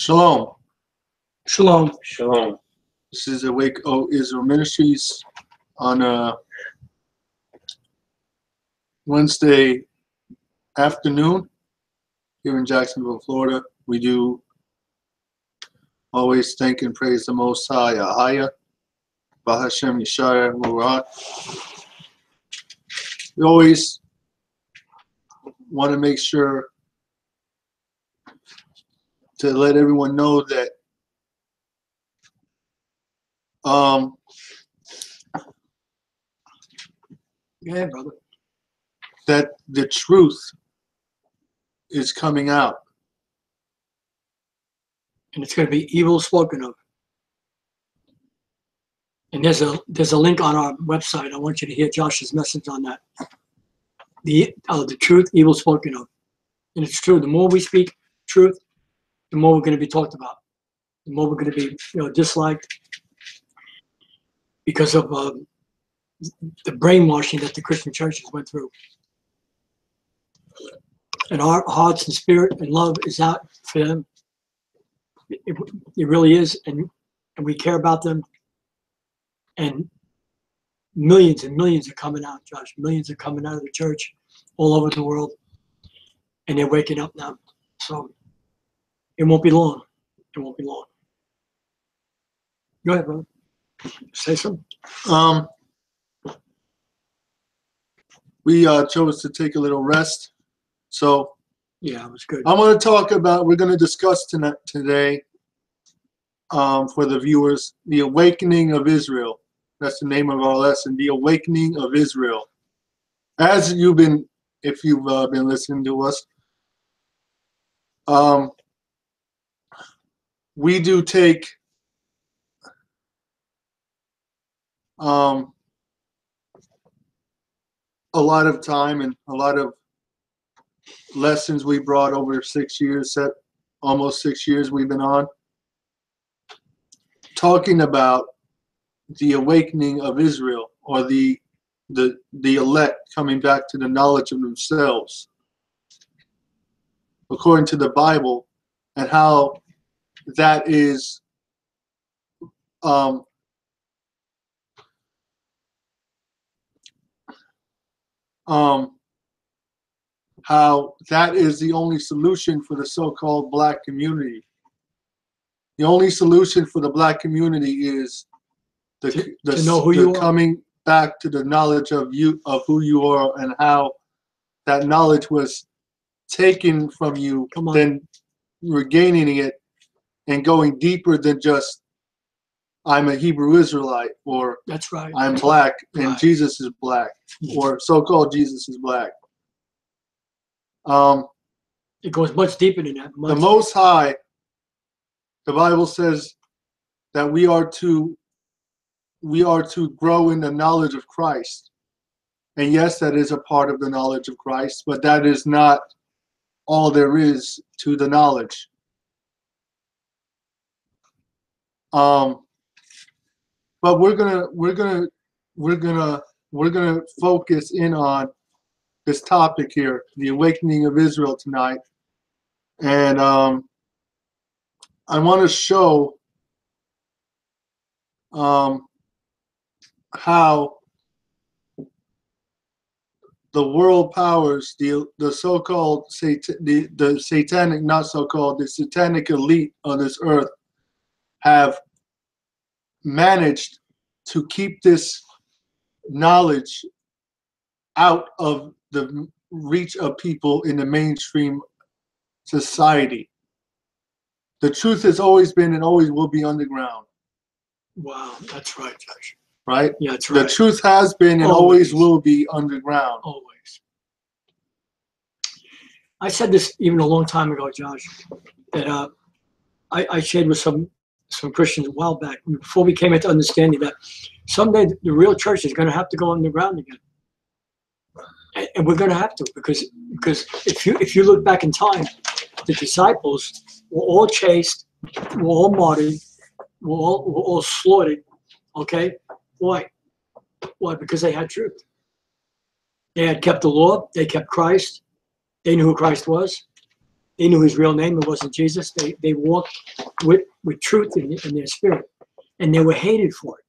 Shalom. Shalom. Shalom. This is Awake O Israel Ministries on Wednesday afternoon here in Jacksonville, Florida. We do always thank and praise the Most High, Ahayah, bahashem, Yashayah, Barak. We always want to make sure to let everyone know that Yeah, brother. that the truth is coming out. And it's going to be evil spoken of. And there's a link on our website. I want you to hear Josh's message on that. The truth, evil spoken of. And it's true. The more we speak truth, the more we're going to be talked about. The more we're going to be, disliked because of the brainwashing that the Christian churches went through. And our hearts and spirit and love is out for them. It really is, and we care about them. And millions and millions are coming out, Josh. Millions are coming out of the church all over the world, and they're waking up now. So it won't be long. It won't be long. Go ahead, brother. Say something. We chose to take a little rest, so Yeah, it was good. I'm going to talk about. We're going to discuss today for the viewers, the awakening of Israel. That's the name of our lesson, the awakening of Israel. As you've been, if you've been listening to us, we do take a lot of time and a lot of lessons we brought over 6 years, almost 6 years we've been on, talking about the awakening of Israel, or the elect coming back to the knowledge of themselves according to the Bible, and how that is how that is the only solution for the so-called black community. The only solution for the black community is to know who you are. Coming back to the knowledge of who you are, and how that knowledge was taken from you, then regaining it and going deeper than just I'm a Hebrew Israelite, or that's right, I'm black and right. Jesus is black, or so-called Jesus is black. It goes much deeper than that. The Most High, the Bible says that we are to grow in the knowledge of Christ. And yes, that is a part of the knowledge of Christ, but that is not all there is to the knowledge. But we're gonna focus in on this topic here, the awakening of Israel, tonight. And I want to show how the world powers, the so-called the satanic, not so-called, the satanic elite of this earth, have managed to keep this knowledge out of the reach of people in the mainstream society. The truth has always been and always will be underground. Wow, that's right, Josh. Right? Yeah, that's right. The truth has been and always will be underground. Always. I said this even a long time ago, Josh, that I shared with some Christians a while back, before we came into understanding that someday the real church is going to have to go underground again. And we're going to have to, because if you look back in time, the disciples were all chased, were all martyred, were all slaughtered. Okay, why? Why? Because they had truth. They had kept the law. They kept Christ. They knew who Christ was. They knew his real name. It wasn't Jesus. They walked with truth in their spirit, and they were hated for it.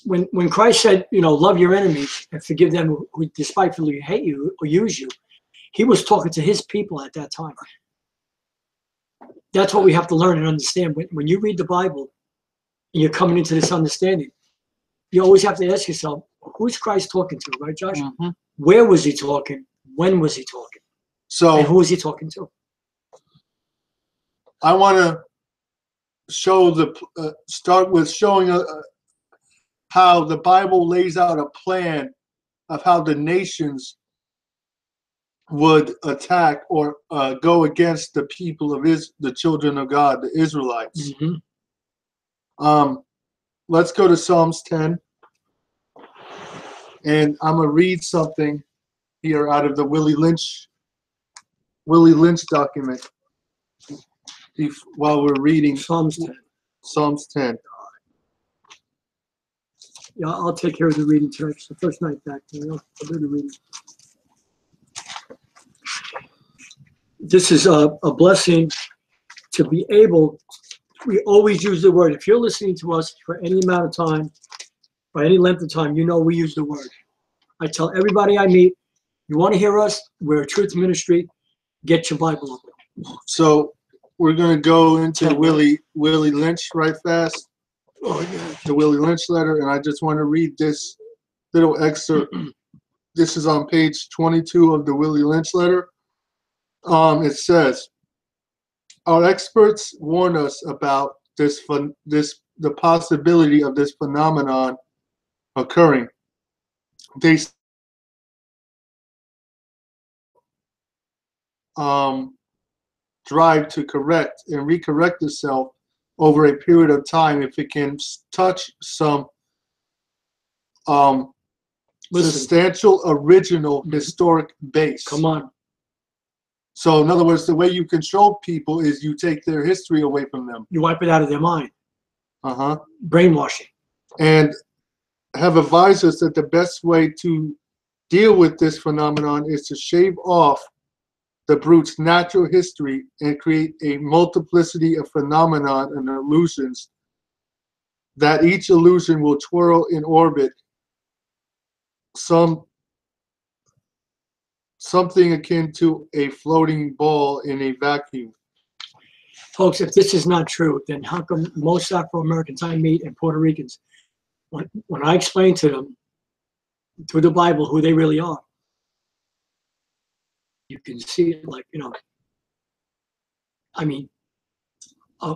When Christ said, love your enemies and forgive them who despitefully hate you or use you, he was talking to his people at that time. That's what we have to learn and understand. When you read the Bible and you're coming into this understanding, you always have to ask yourself, who's Christ talking to, right, Josh? Mm-hmm. Where was he talking? When was he talking? So and who was he talking to? I want to show start with showing how the Bible lays out a plan of how the nations would attack or go against the people of the children of God, the Israelites. Mm-hmm. Let's go to Psalms 10, and I'm gonna read something here out of the Willie Lynch document while we're reading Psalms 10. Psalms 10. Yeah, I'll take care of the reading tonight. It's the first night back. I'll do the reading. This is a blessing to be able. We always use the word. If you're listening to us for any amount of time, for any length of time, we use the word. I tell everybody I meet, you want to hear us? We're a truth ministry. Get your Bible open. So we're going to go into Willie Lynch right fast. Oh, yeah. The Willie Lynch letter, and I just want to read this little excerpt. This is on page 22 of the Willie Lynch letter. It says, our experts warn us about the possibility of this phenomenon occurring. They drive to correct and recorrect itself over a period of time if it can touch some substantial original historic base. Come on. So in other words, the way you control people is you take their history away from them. You wipe it out of their mind. Uh-huh. Brainwashing. And have advised us that the best way to deal with this phenomenon is to shave off the brute's natural history and create a multiplicity of phenomenon and illusions that each illusion will twirl in orbit something akin to a floating ball in a vacuum. Folks, if this is not true, then how come most Afro-Americans I meet and Puerto Ricans, when I explain to them through the Bible who they really are, you can see it like, I mean, a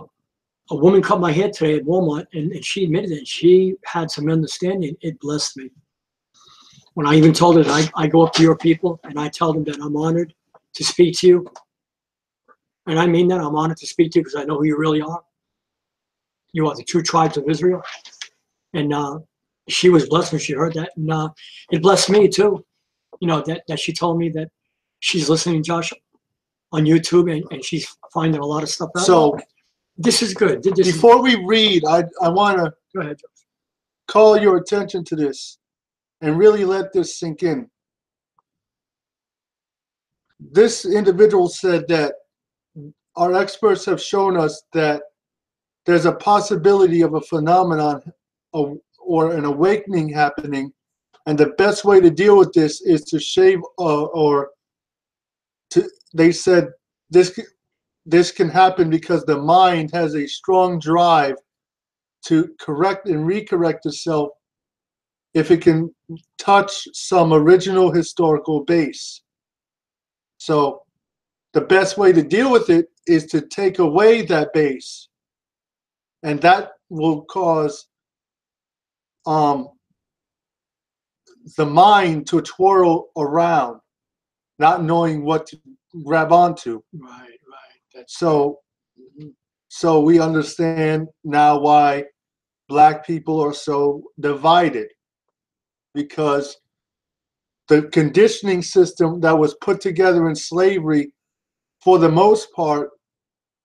woman cut my hair today at Walmart, and she admitted it. She had some understanding. It blessed me. When I even told her that I go up to your people and I tell them that I'm honored to speak to you. And I mean that. I'm honored to speak to you because I know who you really are. You are the true tribes of Israel. And she was blessed when she heard that. And it blessed me too. That she told me that she's listening, Josh, on YouTube, and she's finding a lot of stuff out. So this is good. Before we read, I want to Go ahead, Josh. Call your attention to this and really let this sink in. This individual said that our experts have shown us that there's a possibility of a phenomenon or an awakening happening, and the best way to deal with this is to shave they said this can happen because the mind has a strong drive to correct and recorrect itself if it can touch some original historical base. So the best way to deal with it is to take away that base, and that will cause the mind to twirl around, not knowing what to grab onto. Right. So we understand now why Black people are so divided, because the conditioning system that was put together in slavery, for the most part,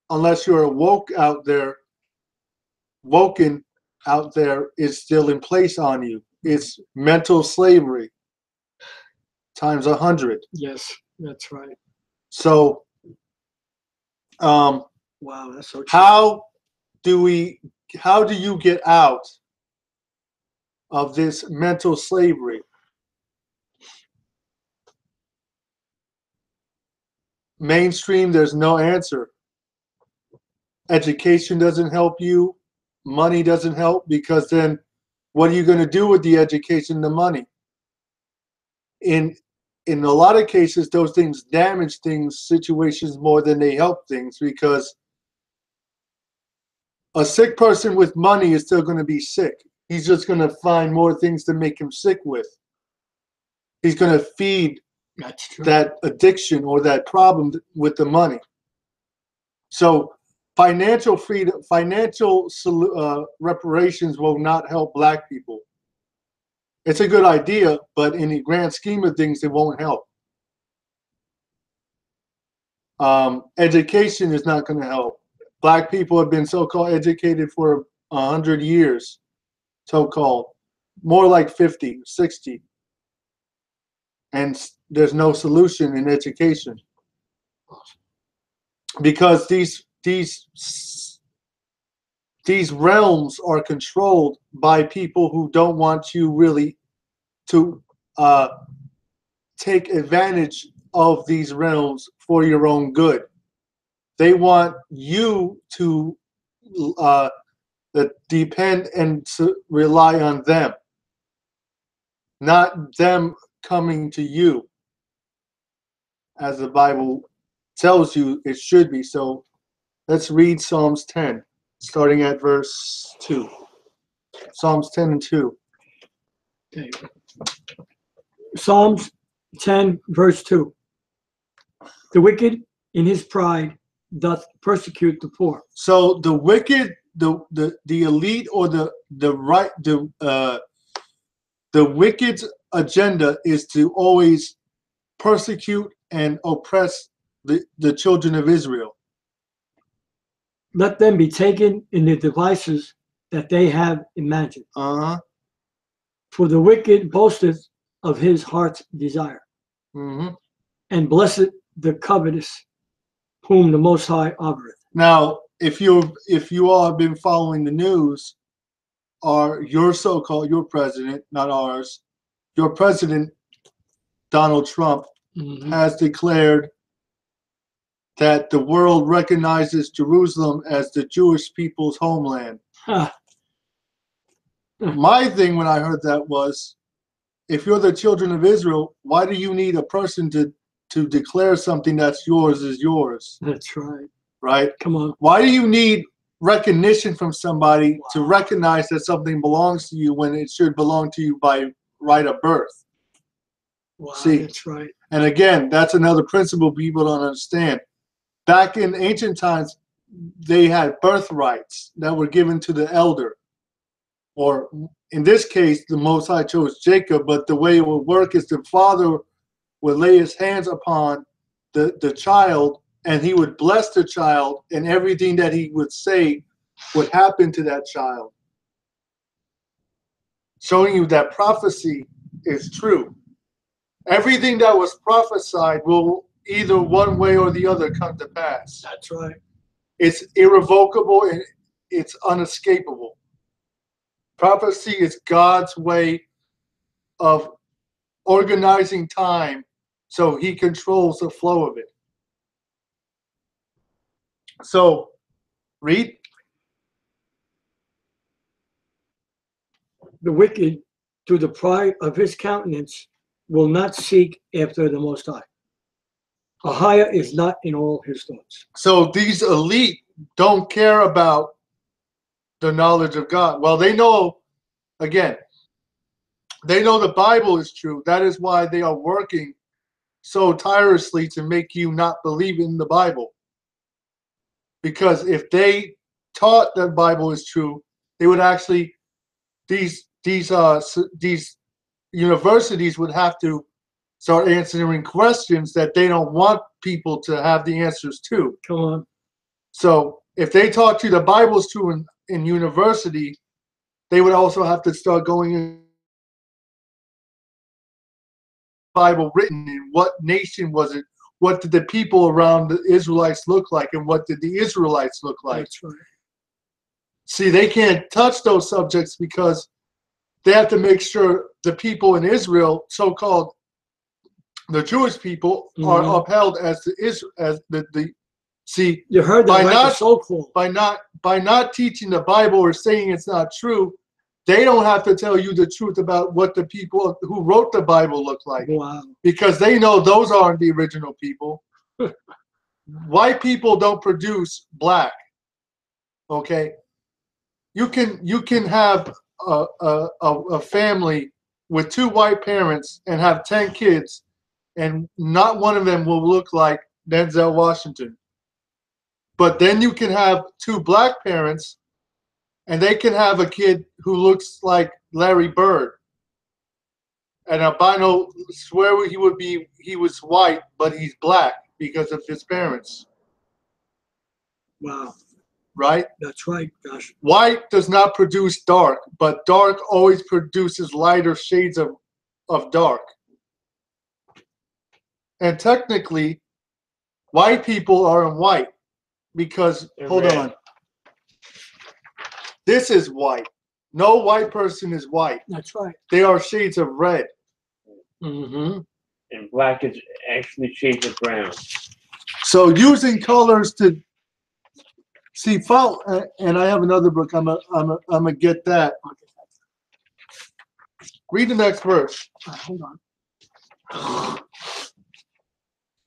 unless you're woken out there, is still in place on you. It's mental slavery times 100. Yes. That's right. So, Wow, that's so true. how do you get out of this mental slavery? Mainstream, there's no answer. Education doesn't help you. Money doesn't help, because then what are you going to do with the education, the money? In a lot of cases, those things damage situations more than they help things, because a sick person with money is still going to be sick. He's just going to find more things to make him sick with. He's going to feed that addiction or that problem with the money. So financial freedom, reparations will not help black people. It's a good idea, but in the grand scheme of things, it won't help. Education is not going to help. Black people have been so-called educated for 100 years, so-called, more like 50, 60. And there's no solution in education, because these realms are controlled by people who don't want you really to take advantage of these realms for your own good. They want you to depend and to rely on them, not them coming to you, as the Bible tells you it should be. So let's read Psalms 10, starting at verse 2. Psalms 10 and 2. Okay. Psalms 10, verse 2. The wicked in his pride doth persecute the poor. So the wicked, the elite, or the wicked's agenda is to always persecute and oppress the children of Israel. Let them be taken in the devices that they have imagined. For the wicked boasteth of his heart's desire. And blessed the covetous, whom the Most High honoreth. Now, if you all have been following the news, your president, not ours, your president, Donald Trump, has declared that the world recognizes Jerusalem as the Jewish people's homeland. My thing when I heard that was, if you're the children of Israel, why do you need a person to declare something that's yours is yours? That's right. Right? Come on. Why do you need recognition from somebody to recognize that something belongs to you when it should belong to you by right of birth? Wow, see, that's right. And again, that's another principle people don't understand. Back in ancient times, they had birthrights that were given to the elder. Or in this case, the Most High chose Jacob, but the way it would work is the father would lay his hands upon the child, and he would bless the child, and everything that he would say would happen to that child. Showing you that prophecy is true. Everything that was prophesied will either one way or the other come to pass. That's right. It's irrevocable and it's unescapable. Prophecy is God's way of organizing time so he controls the flow of it. So, read. The wicked, through the pride of his countenance, will not seek after the Most High. Ahayah is not in all his thoughts. So these elite don't care about the knowledge of God. Well, they know, again, they know the Bible is true. That is why they are working so tirelessly to make you not believe in the Bible. Because if they taught that Bible is true, they would actually, these universities would have to start answering questions that they don't want people to have the answers to. Come on. So if they taught you the Bible is true in university, they would also have to start going in Bible written in? What nation was it? What did the people around the Israelites look like? And what did the Israelites look like? That's right. See, they can't touch those subjects because they have to make sure the people in Israel, so-called the Jewish people, are upheld as the see. You heard that, right? The so-called. By not teaching the Bible or saying it's not true, they don't have to tell you the truth about what the people who wrote the Bible look like. Wow. Because they know those aren't the original people. White people don't produce black. Okay, you can have a family with 2 white parents and have 10 kids, and not one of them will look like Denzel Washington. But then you can have 2 black parents, and they can have a kid who looks like Larry Bird. And albino swear he was white, but he's black because of his parents. Wow. Right? That's right, gosh. White does not produce dark, but dark always produces lighter shades of dark. And technically, white people are in white because, hold on. This is white. No white person is white. That's right. They are shades of red. Mm-hmm. And black is actually shades of brown. So using colors to see, and I have another book. I'm gonna get that. Read the next verse. Hold on.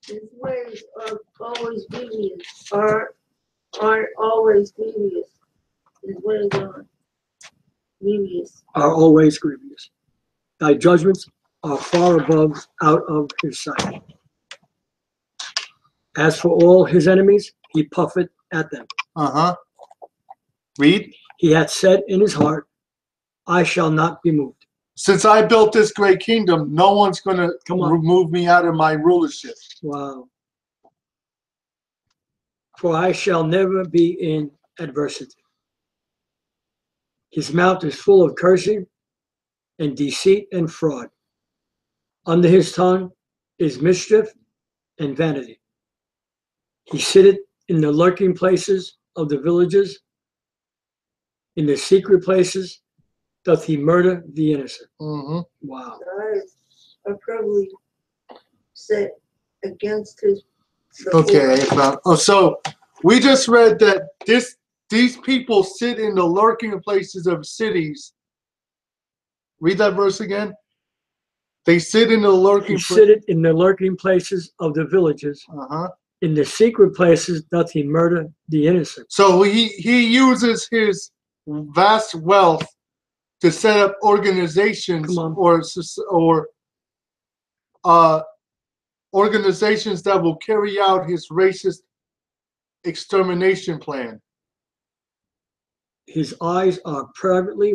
His ways are always devious. Aren't always devious. His ways are devious. Are always grievous. Thy judgments are far above out of his sight. As for all his enemies, he puffeth at them. Read. He hath said in his heart, I shall not be moved. Since I built this great kingdom, no one's going to remove me out of my rulership. Wow. For I shall never be in adversity. His mouth is full of cursing and deceit and fraud. Under his tongue is mischief and vanity. He sitteth in the lurking places of the villages. In the secret places doth he murder the innocent. Wow. The eyes are privily set against his. Okay. So we just read that these people sit in the lurking places of cities. Read that verse again. They sit in the lurking. He sitteth in the lurking places of the villages. In the secret places doth he murder the innocent. So he uses his vast wealth to set up organizations or organizations that will carry out his racist extermination plan. His eyes are privately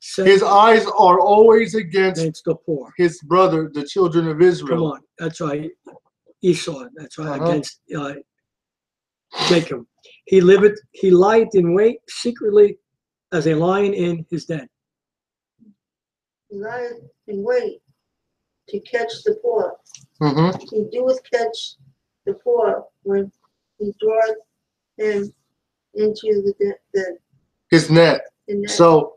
set. His eyes are always against the poor. His brother, the children of Israel. Come on, that's right. Esau, that's right, against Jacob. He lieth in wait secretly as a lion in his den. He lieth in wait to catch the poor. He doeth catch the poor when he draweth him into his net. So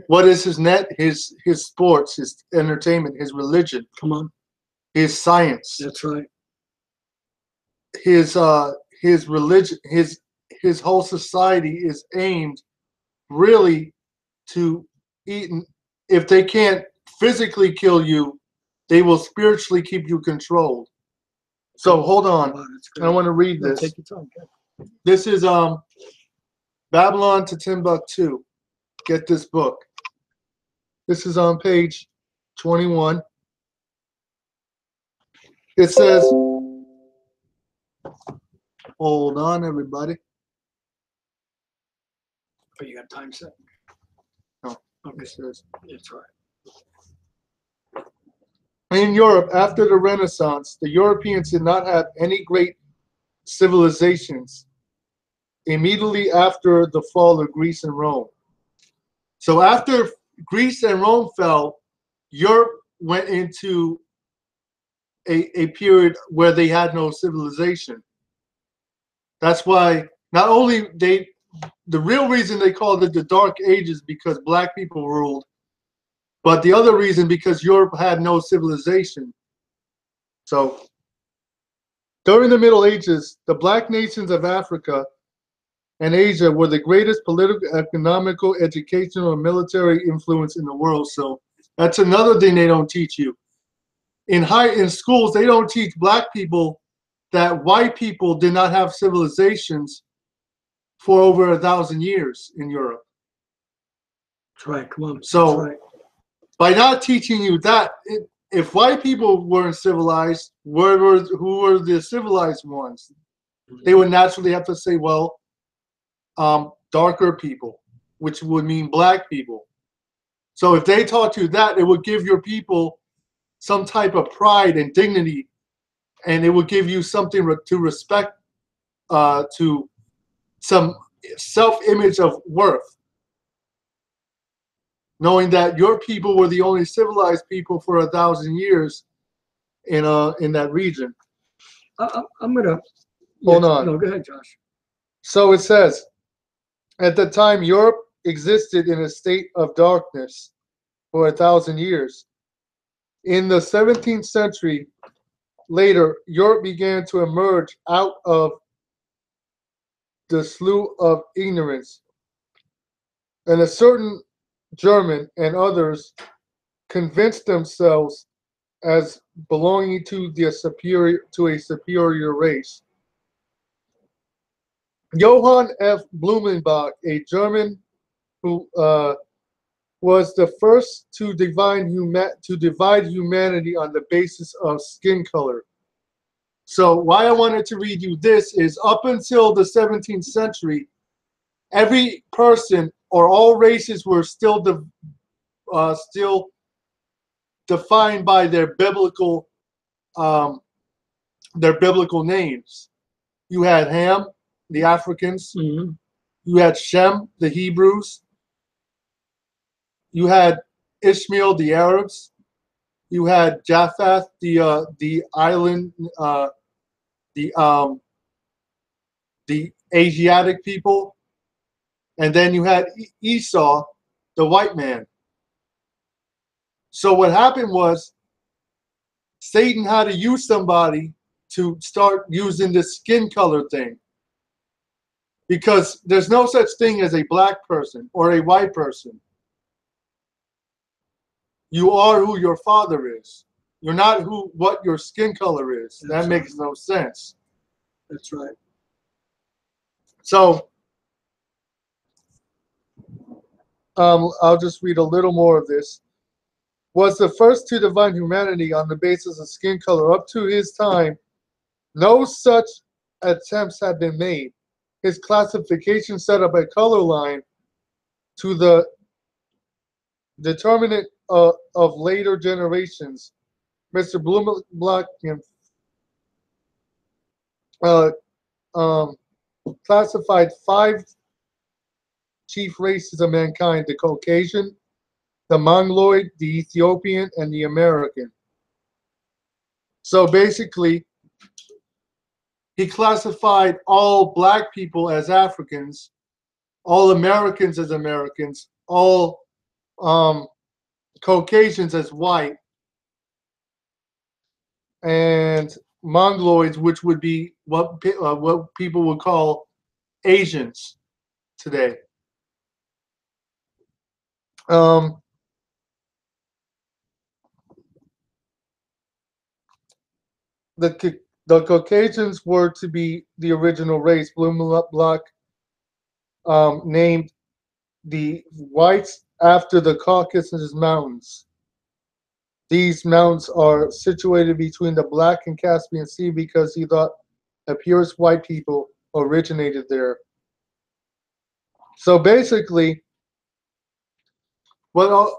what is his net? His sports, his entertainment, his religion. Come on. His science. That's right. His religion, his whole society is aimed really to eat. If they can't physically kill you, they will spiritually keep you controlled. So hold on. Wow, I want to read this. Take your time. This is Babylon to Timbuktu. Get this book. This is on page 21. It says, hold on, everybody. Oh, you got time set? No. Okay. It says, that's right. in Europe, after the Renaissance, the Europeans did not have any great civilizations immediately after the fall of Greece and Rome. So after Greece and Rome fell, Europe went into a period where they had no civilization. That's why not only the real reason they called it the Dark Ages because black people ruled, but the other reason because Europe had no civilization. So during the Middle Ages, the black nations of Africa and Asia were the greatest political, economical, educational, and military influence in the world. So that's another thing they don't teach you. In schools, they don't teach black people that white people did not have civilizations for over 1,000 years in Europe. That's right. Come on. So That's right. by not teaching you that, if white people weren't civilized, who were the civilized ones? They would naturally have to say, well, darker people, which would mean black people. So if they taught you that, it would give your people some type of pride and dignity, and it would give you something to respect, to some self-image of worth, knowing that your people were the only civilized people for 1,000 years in that region. I'm gonna Hold on. No, go ahead, Josh. So it says, at the time, Europe existed in a state of darkness for 1,000 years. In the 17th century, later, Europe began to emerge out of the slough of ignorance, and a certain German and others convinced themselves as belonging to a superior race. Johann F. Blumenbach, a German who was the first to divide humanity on the basis of skin color. So why I wanted to read you this is up until the 17th century, every person or all races were still defined by their biblical names. You had Ham, the Africans. Mm-hmm. You had Shem, the Hebrews. You had Ishmael, the Arabs. You had Japheth, the island, the Asiatic people, and then you had Esau, the white man. So what happened was Satan had to use somebody to start using this skin color thing, because there's no such thing as a black person or a white person. You are who your father is. You're not what your skin color is. That makes no sense. That's right. So I'll just read a little more of this. Was the first to divide humanity on the basis of skin color. Up to his time, no such attempts had been made. His classification set up a color line to the determinant of later generations. Mr. Blumenbach classified 5 chief races of mankind: the Caucasian, the Mongoloid, the Ethiopian, and the American. So basically, he classified all black people as Africans, all Americans as Americans, all Caucasians as white, and Mongoloids, which would be what people would call Asians today. The Caucasians were to be the original race. Blumenbach named the whites after the Caucasus Mountains. These mountains are situated between the Black and Caspian Sea because he thought the purest white people originated there. So basically, what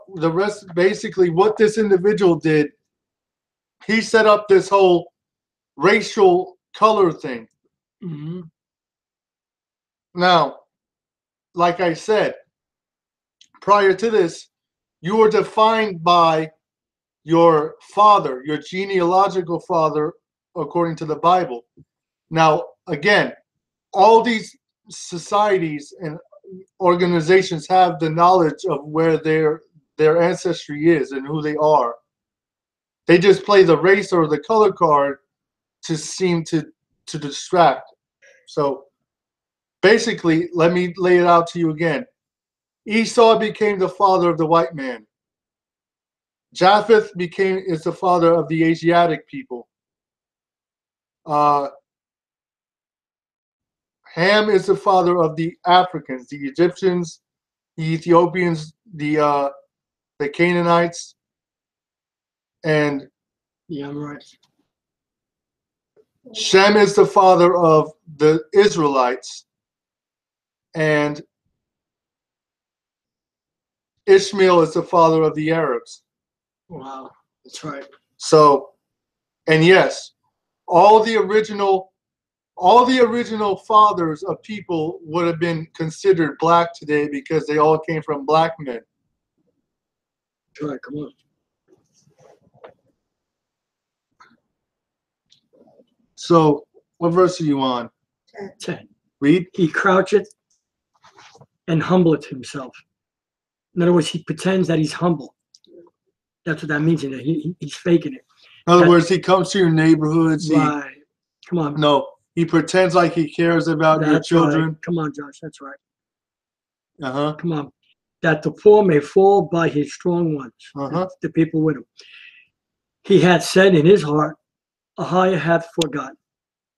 this individual did, he set up this whole racial color thing. Mm-hmm. Now, like I said, prior to this, you were defined by your father, your genealogical father, according to the Bible. Now, again, all these societies and organizations have the knowledge of where their ancestry is and who they are. They just play the race or the color card to seem to distract. So basically, let me lay it out to you again. Esau became the father of the white man. Japheth is the father of the Asiatic people. Ham is the father of the Africans, the Egyptians, the Ethiopians, the Canaanites, and the Amorites. Shem is the father of the Israelites, and Ishmael is the father of the Arabs. Wow, that's right. So, and yes, all the original fathers of people would have been considered black today because they all came from black men. That's right, come on. So, what verse are you on? 10. Read. He croucheth and humbleth himself. In other words, he pretends that he's humble. That's what that means. He's faking it. In other words, he comes to your neighborhoods. Right. Come on. No, he pretends like he cares about your children. Right. Come on, Josh. That's right. Uh-huh. Come on. That the poor may fall by his strong ones. Uh-huh. The people with him. He had said in his heart, Ahayah hath forgotten.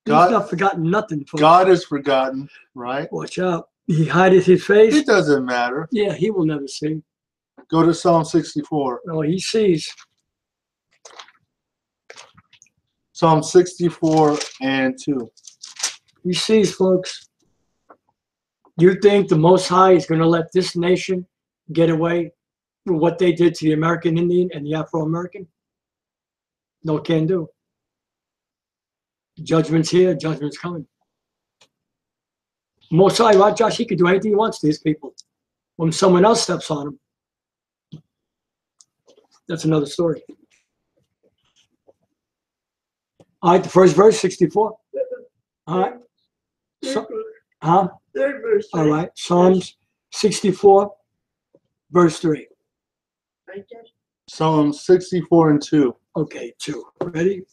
He's not forgotten nothing. Folks. God is forgotten, right? Watch out. He hideth his face. It doesn't matter. Yeah, he will never see. Go to Psalm 64. Oh, he sees. Psalm 64 and 2. He sees, folks. You think the Most High is going to let this nation get away with what they did to the American Indian and the Afro-American? No can do. Judgment's here, judgment's coming. Most High, right, Josh? He could do anything he wants to his people. When someone else steps on him, that's another story. All right, the first verse, 64. All right. Third verse. All right. Psalms 64, verse 3. Right there. Psalm 64 and 2. Okay, 2. Ready?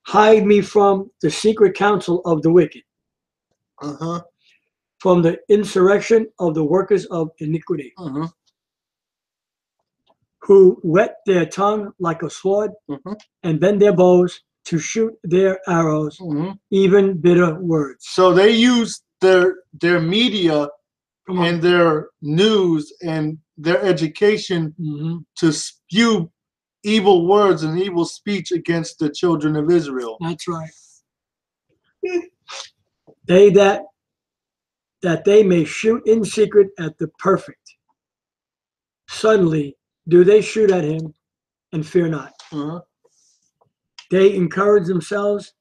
Hide me from the secret counsel of the wicked, Uh-huh. from the insurrection of the workers of iniquity, Uh-huh. who whet their tongue like a sword Uh-huh. and bend their bows to shoot their arrows, Uh-huh. even bitter words. So they use their media Come on. and their news and their education to spew evil words and evil speech against the children of Israel. That's right. They that they may shoot in secret at the perfect. Suddenly do they shoot at him and fear not. Uh-huh. They encourage themselves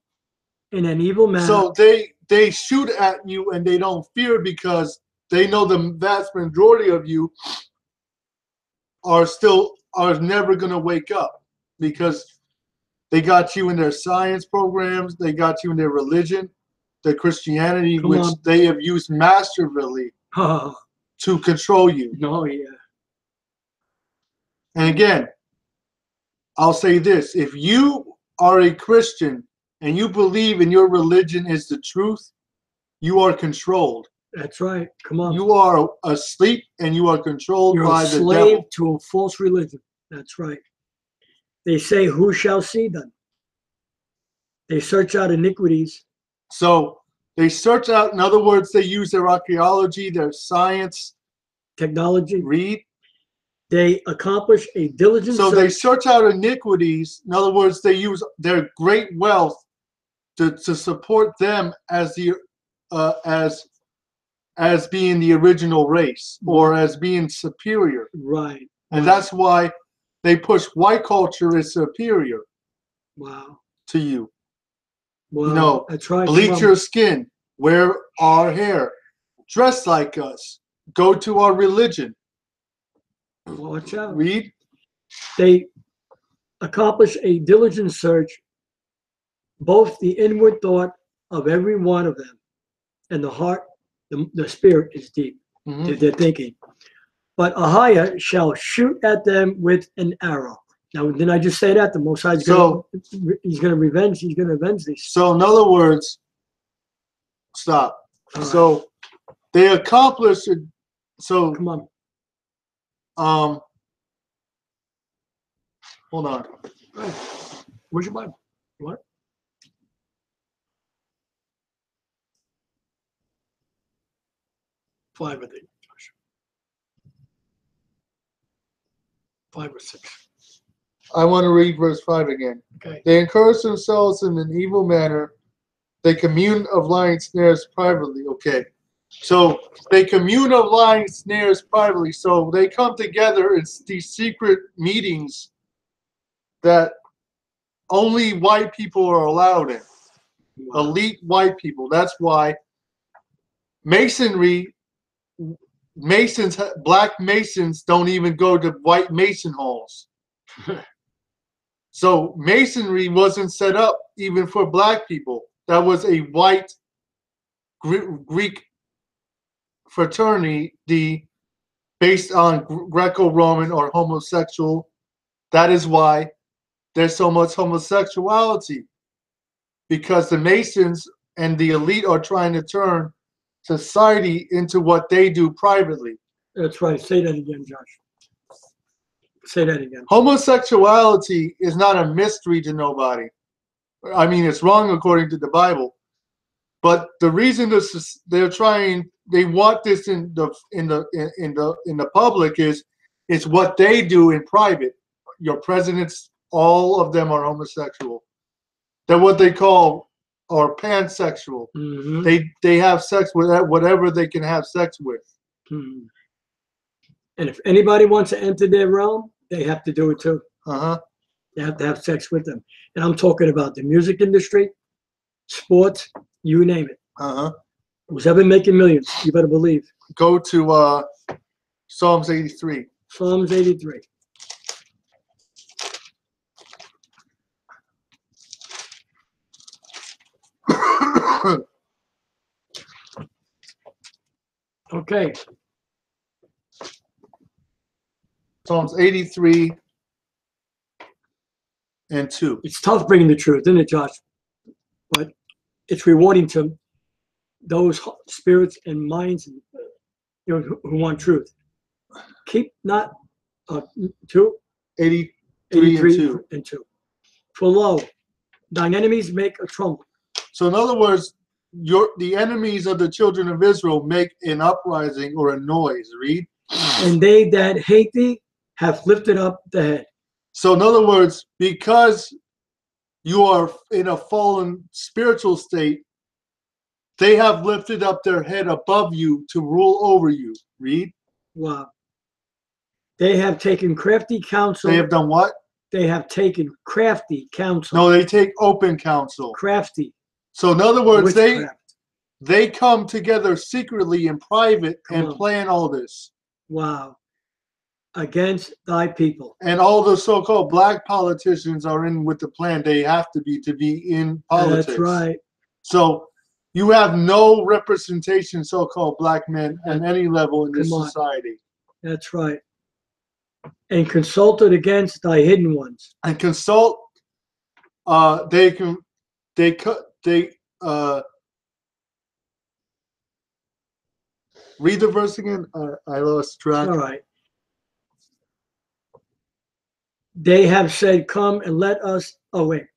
in an evil manner. So they shoot at you and they don't fear because they know the vast majority of you are never going to wake up because they got you in their science programs, they got you in their religion, their Christianity, which they have used masterfully to control you. Oh, yeah. And again, I'll say this. If you are a Christian and you believe in your religion is the truth, you are controlled. That's right. Come on. You are asleep and you are controlled by the devil. You're a slave to a false religion. That's right. They say, who shall see them? They search out iniquities. So they search out, in other words, they use their archaeology, their science, technology. Read. They accomplish a diligent So they search out iniquities. In other words, they use their great wealth to support them as the as being the original race or as being superior. Right. And that's why they push white culture as superior. Wow. To you. Wow. You know, that's right. Bleach your skin, wear our hair, dress like us, go to our religion. Watch out. Read. They accomplish a diligent search, both the inward thought of every one of them and the heart, the spirit is deep. They're thinking. But Ahayah shall shoot at them with an arrow. Now, didn't I just say that? The Most High is he's going to revenge. He's going to avenge these. So, in other words, stop. All right. So, they accomplished it. So, Come on. Hold on. Right. Where's your Bible? What? Five, I think. 5 or 6. I want to read verse 5 again. Okay. They encourage themselves in an evil manner. They commune of lying snares privately. Okay. So they commune of lying snares privately. So they come together in these secret meetings that only white people are allowed in. Wow. Elite white people. That's why Masonry, black Masons don't even go to white Mason halls. So Masonry wasn't set up even for black people. That was a white Greek fraternity based on Greco-Roman or homosexual. That is why there's so much homosexuality, because the Masons and the elite are trying to turn society into what they do privately. That's right. Say that again, Josh. Say that again. Homosexuality is not a mystery to nobody. I mean, it's wrong according to the Bible, but the reason they want this in the public is it's what they do in private. Your presidents, all of them are homosexual. They're what they call or pansexual. Mm-hmm. They have sex with whatever they can have sex with. Mm-hmm. And if anybody wants to enter their realm, they have to do it too. They have to have sex with them. And I'm talking about the music industry, sports, you name it. Who's ever making millions, you better believe. Go to Psalms 83. Psalms 83. Okay. Psalms 83 and 2. It's tough bringing the truth, isn't it, Josh? But it's rewarding to those spirits and minds, who want truth. Keep not 83 and 2. For lo, thine enemies make a trumpet. So in other words, the enemies of the children of Israel make an uprising or a noise. Read. And they that hate thee have lifted up the head. So in other words, because you are in a fallen spiritual state, they have lifted up their head above you to rule over you. Read. Wow. They have taken crafty counsel. They have done what? They have taken crafty counsel. No, they take open counsel. Crafty. So in other words, Witchcraft. they come together secretly in private and plan all this. Wow. Against thy people. And all the so-called black politicians are in with the plan. They have to be in politics. That's right. So you have no representation, so-called black men at any level in this society. That's right. And consulted against thy hidden ones. And consult. Read the verse again. I lost track. All right. They have said, come and let us. Oh, wait.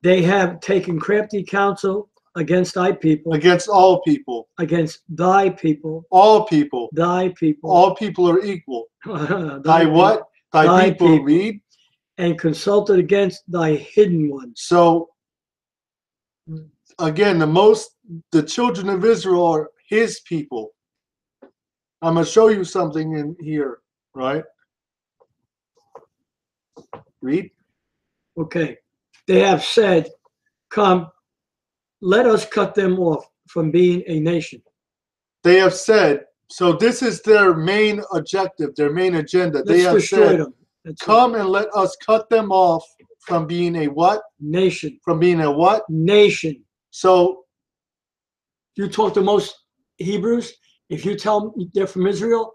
They have taken crafty counsel against thy people. Against all people. Against thy people. All people. Thy people. All people are equal. thy what? Thy people. Read. And consulted against thy hidden ones. So, again, the children of Israel are his people. I'm going to show you something in here, right? Read. Okay. They have said, come, let us cut them off from being a nation. They have said, so this is their main objective, their main agenda. Let's destroy them. come and let us cut them off from being a what? Nation. From being a what? Nation. So you talk to most Hebrews, if you tell them they're from Israel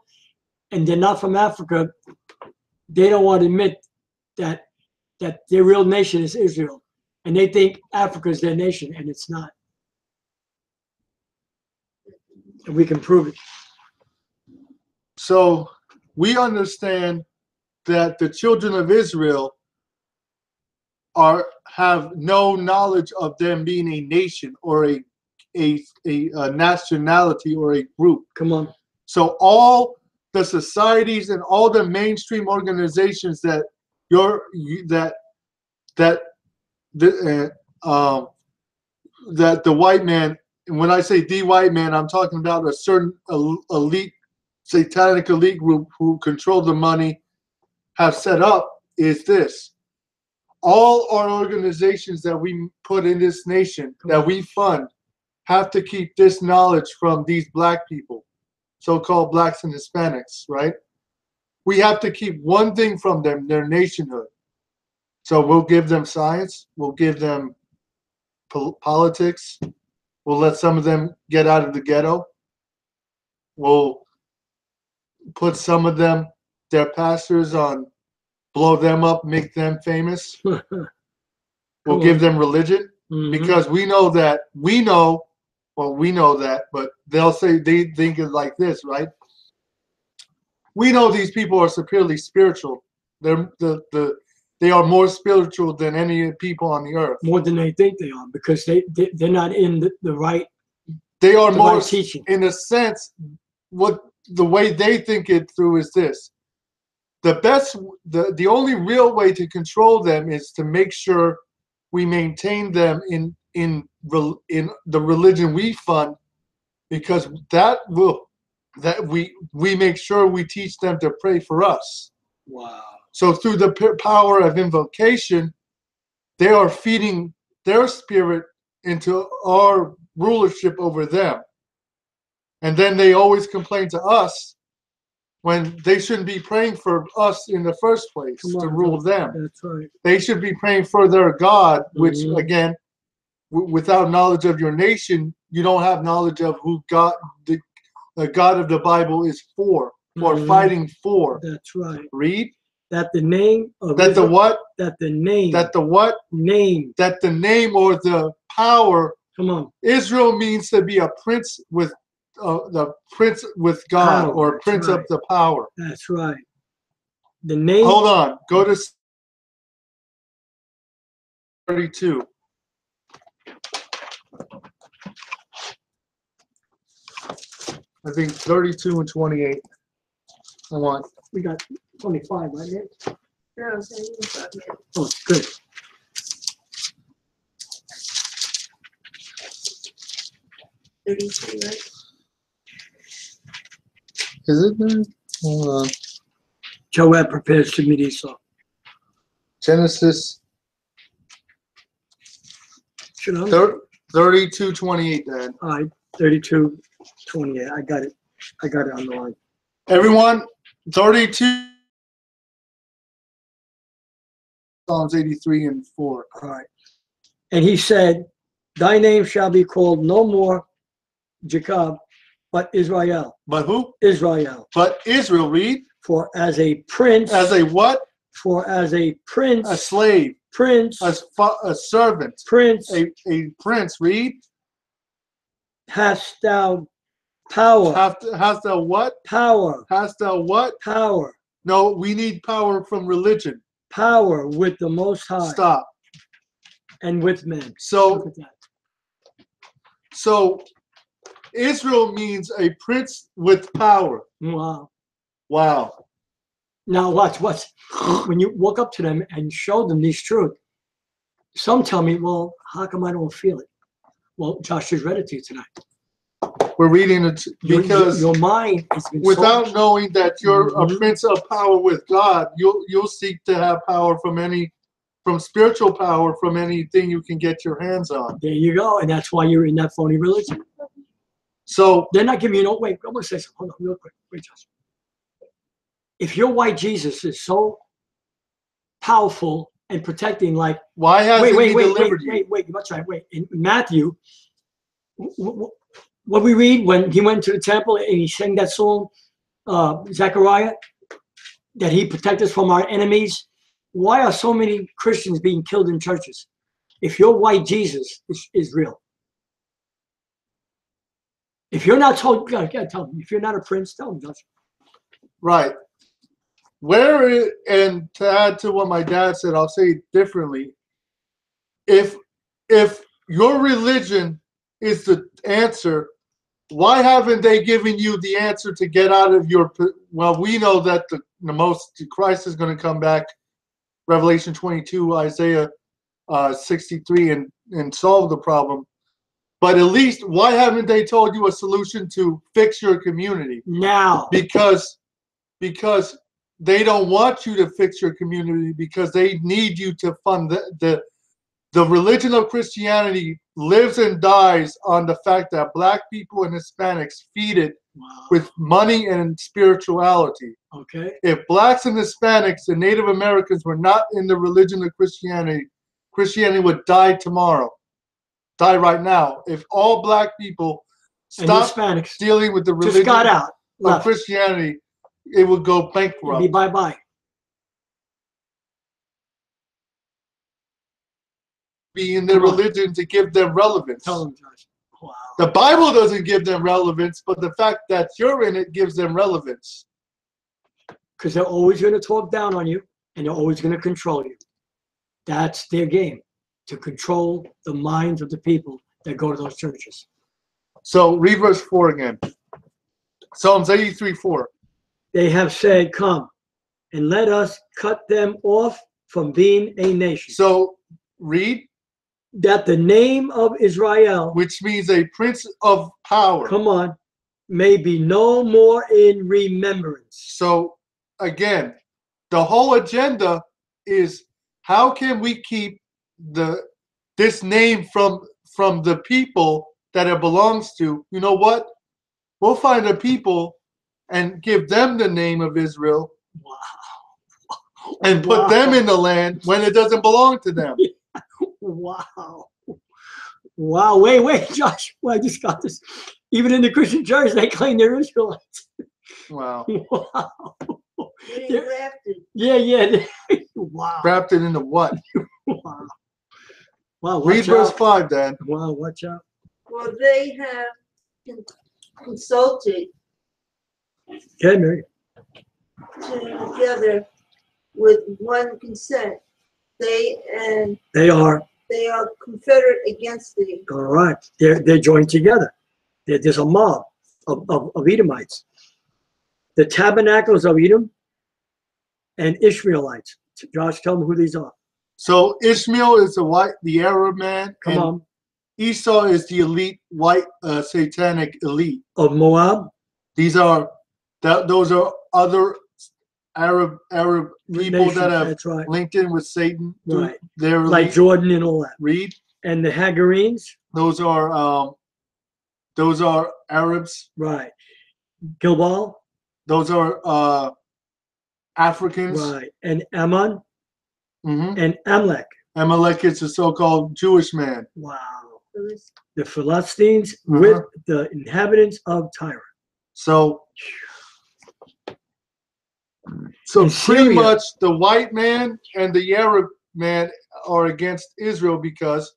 and they're not from Africa, they don't want to admit that their real nation is Israel. And they think Africa is their nation, and it's not. And we can prove it. So we understand that the children of Israel have no knowledge of them being a nation or a nationality or a group. Come on. So all the societies and all the mainstream organizations that the white man, and when I say the white man, I'm talking about a certain elite, satanic elite group who control the money, have set up, is this. All our organizations that we put in this nation, that we fund, have to keep this knowledge from these black people, so-called blacks and Hispanics, right? We have to keep one thing from them, their nationhood. So we'll give them science, we'll give them politics, we'll let some of them get out of the ghetto, we'll put some of them, their pastors, on, blow them up, make them famous. We'll give them religion, because we know that, but they'll say, they think it like this, right? We know these people are superiorly spiritual. They are more spiritual than any people on the earth. More than they think they are, because they're not in the right. They are more right teaching. In a sense. What the way they think it through is this: the only real way to control them is to make sure we maintain them in the religion we fund, because we make sure we teach them to pray for us. Wow. So through the power of invocation, they are feeding their spirit into our rulership over them. And then they always complain to us when they shouldn't be praying for us in the first place to rule them. That's right. They should be praying for their God, which again, without knowledge of your nation, you don't have knowledge of who God, the God of the Bible, is for or fighting for. That's right. Read. That the name of that Israel, the what? That the name. That the what? Name. That the name or the power. Come on. Israel means to be a prince with the prince with God, power. or prince of the power. That's right. The name. Hold on. Go to 32. I think 32 and 28. I want. We got 25, right here. No, so you can start here. Oh, good. $32, right? Is it there? Hold on. Joab prepares to meet Esau. Genesis 32:28, Dad. All right, 32:28. I got it. I got it on the line. Everyone, 32. Psalms 83 and 4. All right. And he said, thy name shall be called no more Jacob, but Israel. But who? Israel. But Israel, read. For as a prince. As a what? For as a prince. A slave. Prince. A servant. Prince. A prince, read. Hast thou power. Hast thou what? Power. Hast thou what? Power. No, we need power from religion. Power with the Most High. Stop. And with men. So, look at that. So Israel means a prince with power. Wow. Wow. Now watch. When you walk up to them and show them these truths, some tell me, well, how come I don't feel it? Well, Josh just read it to you tonight. We're reading it because your mind has been without knowing that you're a prince of power with God, you'll seek to have power from spiritual power from anything you can get your hands on. There you go, and that's why you're in that phony religion. So they're not giving you no. Wait, I'm gonna say something. Hold on, real quick. Wait, Josh. If your white Jesus is so powerful and protecting like. Why hasn't he delivered you? Wait. That's right. Wait. In Matthew, what we read when he went to the temple and he sang that song, Zechariah, that he protects us from our enemies. Why are so many Christians being killed in churches? If your white Jesus is real. If you're not told, you gotta tell them. If you're not a prince, tell them, Josh. Right. And to add to what my dad said, I'll say it differently. If your religion is the answer, why haven't they given you the answer to get out of your? Well, we know that Christ is going to come back, Revelation 22, Isaiah 63, and solve the problem. But at least, why haven't they told you a solution to fix your community? Now. Because they don't want you to fix your community, because they need you to fund the religion of Christianity lives and dies on the fact that black people and Hispanics feed it with money and spirituality. Okay. If blacks and Hispanics and Native Americans were not in the religion of Christianity, Christianity would die tomorrow. Die right now. If all black people stopped dealing with the religion of Christianity, it would go bankrupt. It'd be bye-bye. Be in their religion to give them relevance. Tell them, Josh. Wow. The Bible doesn't give them relevance, but the fact that you're in it gives them relevance. Because they're always going to talk down on you, and they're always going to control you. That's their game, to control the minds of the people that go to those churches. So read verse 4 again. Psalms 83:4. They have said, come, and let us cut them off from being a nation. So read. That the name of Israel, which means a prince of power, come on, may be no more in remembrance. So again, the whole agenda is how can we keep this name from the people that it belongs to? You know what? We'll find a people and give them the name of Israel. Wow. And put them in the land when it doesn't belong to them. Wow. Wow. Wait, Josh. Well, I just got this. Even in the Christian church, they claim they're Israelites. Wow. Wow. They're grafted. Yeah. Wow. Grafted into what? Wow. Wow. Read verse 5, Dan. Wow, watch out. Well, they have consulted together with one consent. They are confederate against thee. All right. They're joined together. There's a mob of Edomites. The tabernacles of Edom and Ishmaelites. Josh, tell them who these are. So Ishmael is the Arab man. Come on. Esau is the elite white satanic elite of Moab. Those are other Arab people that have linked in with Satan. Right. They're like Jordan and all that. Read. And the Hagarenes. Those are Arabs. Right. Gilbal. Those are Africans. Right. And Ammon. Mm-hmm. And Amalek. Amalek is a so-called Jewish man. Wow. The Philistines with the inhabitants of Tyre. So pretty much the white man and the Arab man are against Israel because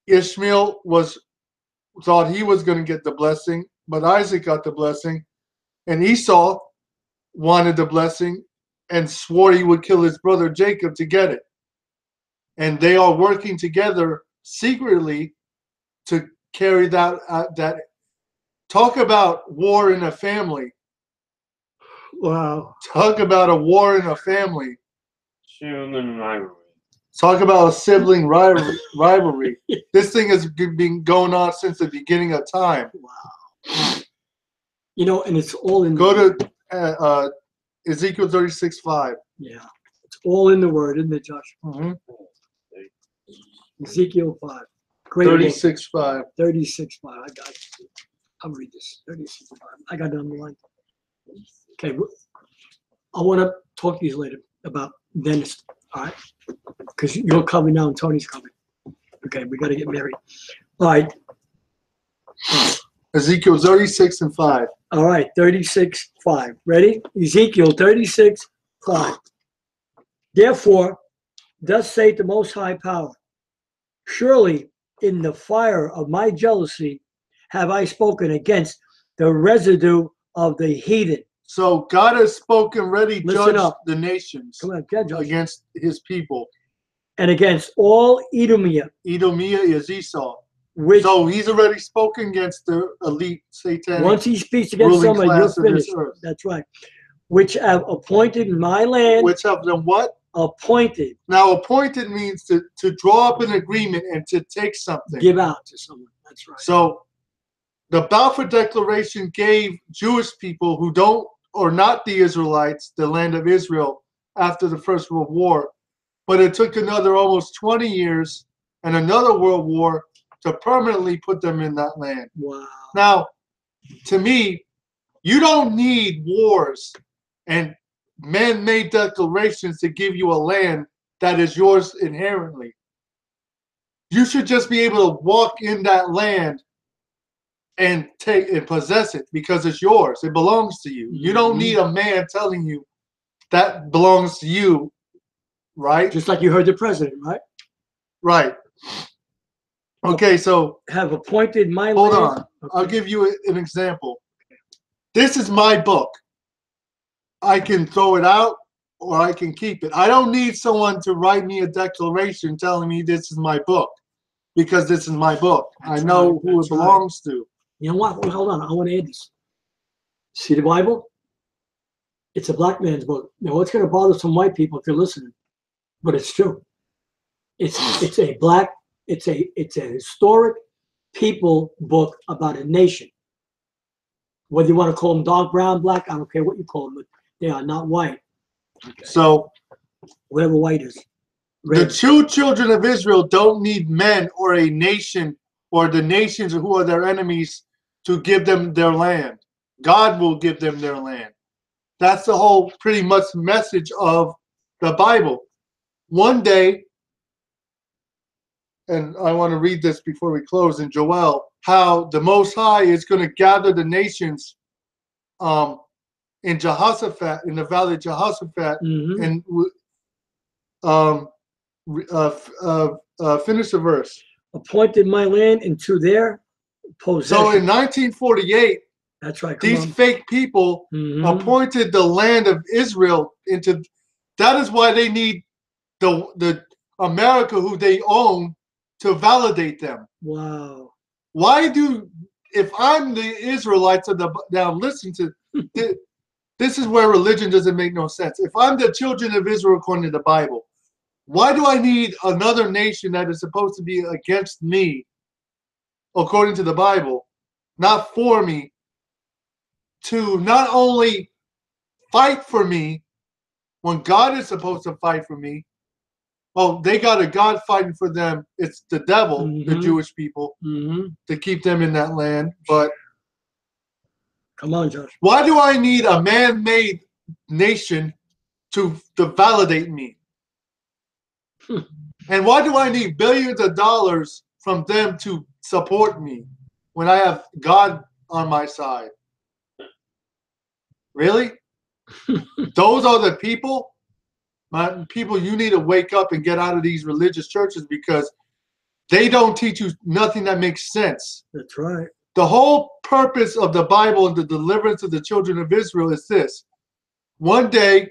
Ishmael thought he was going to get the blessing, but Isaac got the blessing, and Esau wanted the blessing and swore he would kill his brother Jacob to get it. And they are working together secretly to carry that talk about war in a family. Wow. Talk about a war in a family. Sibling rivalry. Talk about a sibling rivalry. This thing has been going on since the beginning of time. Wow. You know, and it's all in. Go to Ezekiel 36:5. Yeah, it's all in the word, isn't it, Josh? Mm-hmm. Ezekiel 5. 36:5. 36:5. I got it. I'll read this. 36:5. I got it on the line. Okay, I want to talk to you later about then it's all right. Because you're coming now and Tony's coming. Okay, we got to get married. All right. Ezekiel 36:5. All right, 36:5. Ready? Ezekiel 36:5. Therefore, thus saith the Most High Power, surely in the fire of my jealousy have I spoken against the residue of the heathen. So God has spoken, ready Listen judged up. the nations Come on, judge us. against his people. And against all Edomia, Edomia is Esau. which So he's already spoken against the elite satanic once he speaks against ruling someone, you're class of this finished. earth. That's right. Which have appointed my land, Which have done what? appointed, Now, appointed means to draw up an agreement and to take something. give out to someone. That's right. So the Balfour Declaration gave Jewish people who don't or not the Israelites the land of Israel after the First World War. But it took another almost 20 years and another world war to permanently put them in that land. Wow. Now, to me, you don't need wars and man-made declarations to give you a land that is yours inherently. You should just be able to walk in that land and take and possess it because it's yours. It belongs to you. You don't need a man telling you that belongs to you, right? Just like you heard the president, right? Right. Okay, so Have appointed my hold land. on. I'll give you an example. This is my book. I can throw it out or I can keep it. I don't need someone to write me a declaration telling me this is my book because this is my book. That's I know right, who that's it belongs to. You know what? Well, hold on. I want to add this. See the Bible? It's a black man's book. Now, it's going to bother some white people if you're listening, but it's true. It's a historic people book about a nation. Whether you want to call them dark, brown, black, I don't care what you call them, but they are not white. So Whatever white is. the Red. true children of Israel don't need men or a nation or the nations who are their enemies to give them their land. God will give them their land. That's the whole pretty much message of the Bible. One day, and I want to read this before we close in Joel, how the Most High is going to gather the nations in Jehoshaphat, in the valley of Jehoshaphat, and finish the verse. Appointed my land into their possession. So in 1948, that's right. these fake people appointed the land of Israel into. That is why they need the America, who they own, to validate them. Wow. Why do, if I'm the Israelites that I'm listening to, this is where religion doesn't make no sense. If I'm the children of Israel according to the Bible, why do I need another nation that is supposed to be against me, according to the Bible, not for me, to not only fight for me when God is supposed to fight for me? Oh, they got a God fighting for them. It's the devil, the Jewish people, to keep them in that land. But come on, Josh. Why do I need a man-made nation to validate me? And why do I need billions of dollars from them to support me when I have God on my side? Really? Those are the people? People, you need to wake up and get out of these religious churches because they don't teach you nothing that makes sense. That's right. The whole purpose of the Bible and the deliverance of the children of Israel is this. One day,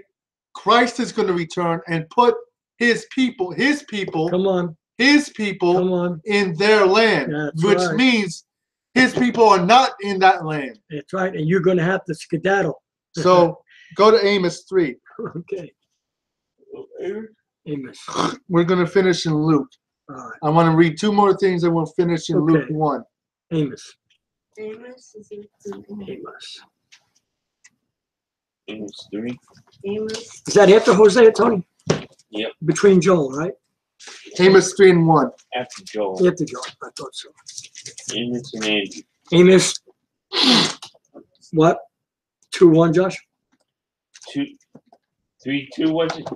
Christ is going to return and put his people, come on, his people come on, in their land, that's which right. means his people are not in that land. That's right. And you're going to have to skedaddle. So go to Amos 3. Okay. Amos. We're going to finish in Luke. All right. I want to read two more things and we'll finish in Luke 1. Amos. Amos is it? Amos. Amos 3. Amos. Is that after Hosea, Tony? Yep. Between Joel, right? Amos 3 and 1. After Joel. After Joel. I thought so. Amos and Andrew. Amos. What? 2-1, Josh? 2, 3, 2, what's it?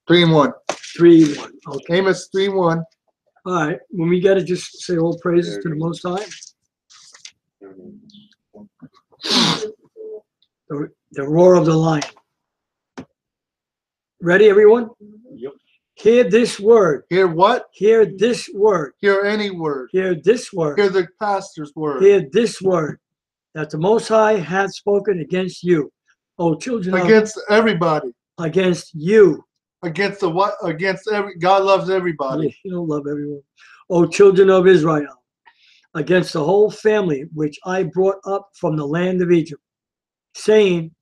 3-1. 3-1. Okay. Amos 3-1. All right. When we get it, just say all praises to the Most High. The roar of the lion. Ready, everyone? Yep. Hear this word. Hear what? Hear this word. Hear any word. Hear this word. Hear the pastor's word. Hear this word. That the Most High hath spoken against you, O children of... Against everybody. Against you. Against the what? Against every. God loves everybody. You don't love everyone. O children of Israel. Against the whole family which I brought up from the land of Egypt, saying,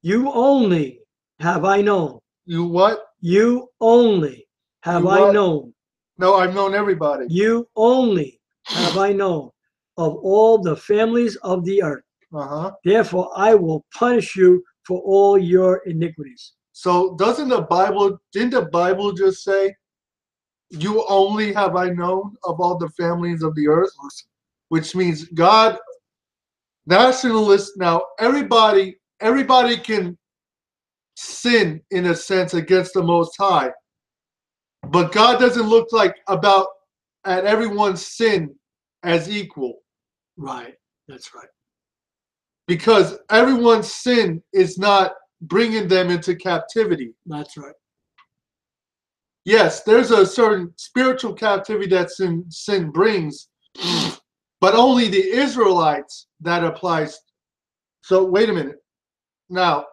you only have I known. You what? You only have You I what? known. No, I've known everybody. You only have I known of all the families of the earth. Uh-huh. Therefore, I will punish you for all your iniquities. So didn't the Bible just say, you only have I known of all the families of the earth? Awesome. Which means God, nationalist, now everybody can sin in a sense against the Most High. But God doesn't look at everyone's sin as equal. Right. That's right. Because everyone's sin is not bringing them into captivity. That's right. Yes, there's a certain spiritual captivity that sin brings, but only the Israelites that applies. So wait a minute. Now,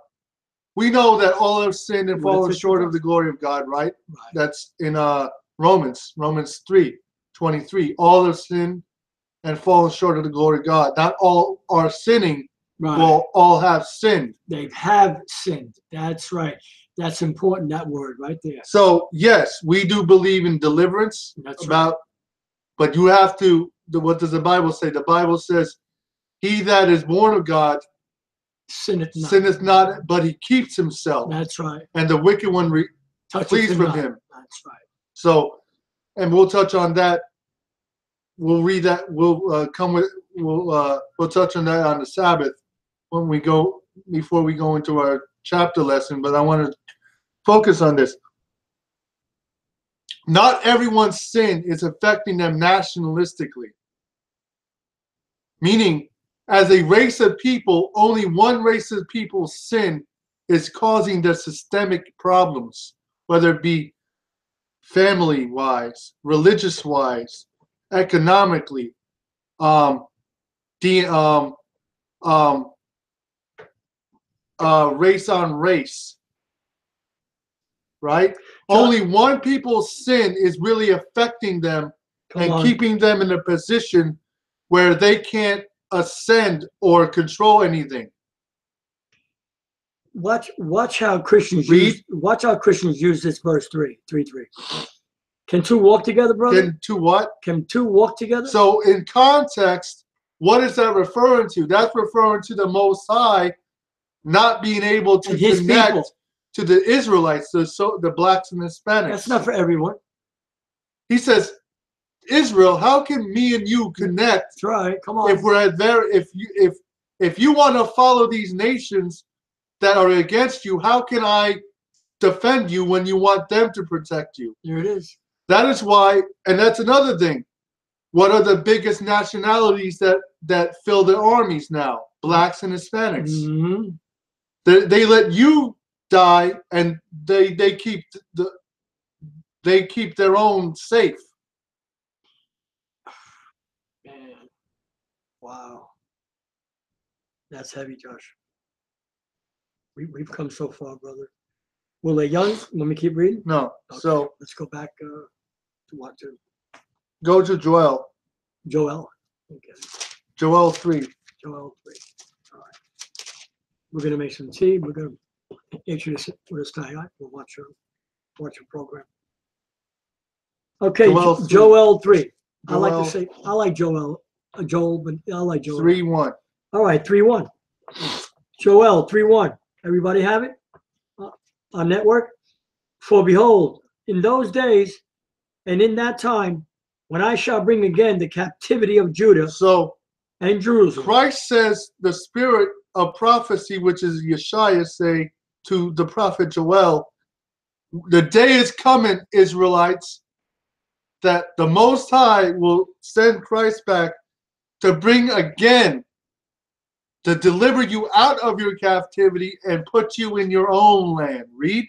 we know that all have sinned and fallen short of the glory of God, right? That's in Romans 3:23. All have sinned and fallen short of the glory of God. Not all are sinning, well, all have sinned. They have sinned. That's right. That's important, that word right there. So, yes, we do believe in deliverance. That's right. But you have to, what does the Bible say? The Bible says, he that is born of God sinneth not, but he keeps himself. That's right. And the wicked one flees from him. That's right. So, and we'll touch on that. We'll read that. We'll touch on that on the Sabbath before we go into our chapter lesson. But I want to focus on this. Not everyone's sin is affecting them nationalistically. Meaning, as a race of people, only one race of people's sin is causing the systemic problems, whether it be family-wise, religious-wise, economically, race on race, right? Only one people's sin is really affecting them keeping them in a position where they can't ascend or control anything. Watch how Christians use this verse 3:3. Can two walk together, brother? Can two what? Can two walk together? So in context, what is that referring to? That's referring to the Most High not being able to connect to the Israelites, the blacks and Hispanics. That's not for everyone. He says, Israel, how can me and you connect? That's right. Come on. If we're at if you want to follow these nations that are against you, how can I defend you when you want them to protect you? There it is. That is why, and that's another thing. What are the biggest nationalities that fill the armies now? Blacks and Hispanics. Mm-hmm. They let you die, and they keep their own safe. Man, wow, that's heavy, Josh. We've come so far, brother. Will they young? Let me keep reading. No. Okay. So let's go back to what to. Go to Joel. Joel. Okay. Joel 3. Joel 3. All right. We're gonna make some tea. We're gonna introduce it with us tonight. We'll watch your program. Okay, Joel 3. I like to say I like Joel, but I like Joel. 3:1. All right, 3:1. Joel 3:1. Everybody have it on network? For behold, in those days and in that time, when I shall bring again the captivity of Judah and Jerusalem. Christ says the spirit of prophecy, which is Yashayah, say to the prophet Joel, The day is coming, Israelites, that the Most High will send Christ back to bring again, to deliver you out of your captivity and put you in your own land. Read.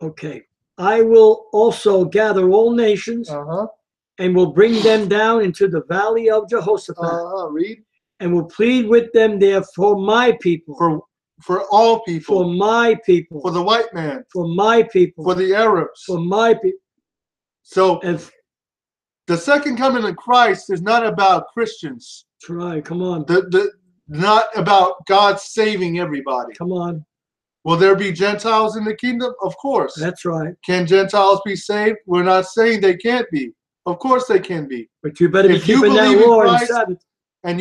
Okay. I will also gather all nations and will bring them down into the valley of Jehoshaphat. Read. And will plead with them there for my people. For all people. For my people. For the white man. For my people. For the Arabs. For my people. So the second coming of Christ is not about Christians. Try, come on. Not about God saving everybody. Come on. Will there be Gentiles in the kingdom? Of course. That's right. Can Gentiles be saved? We're not saying they can't be. Of course they can be. But you better be keeping that law and Sabbath. And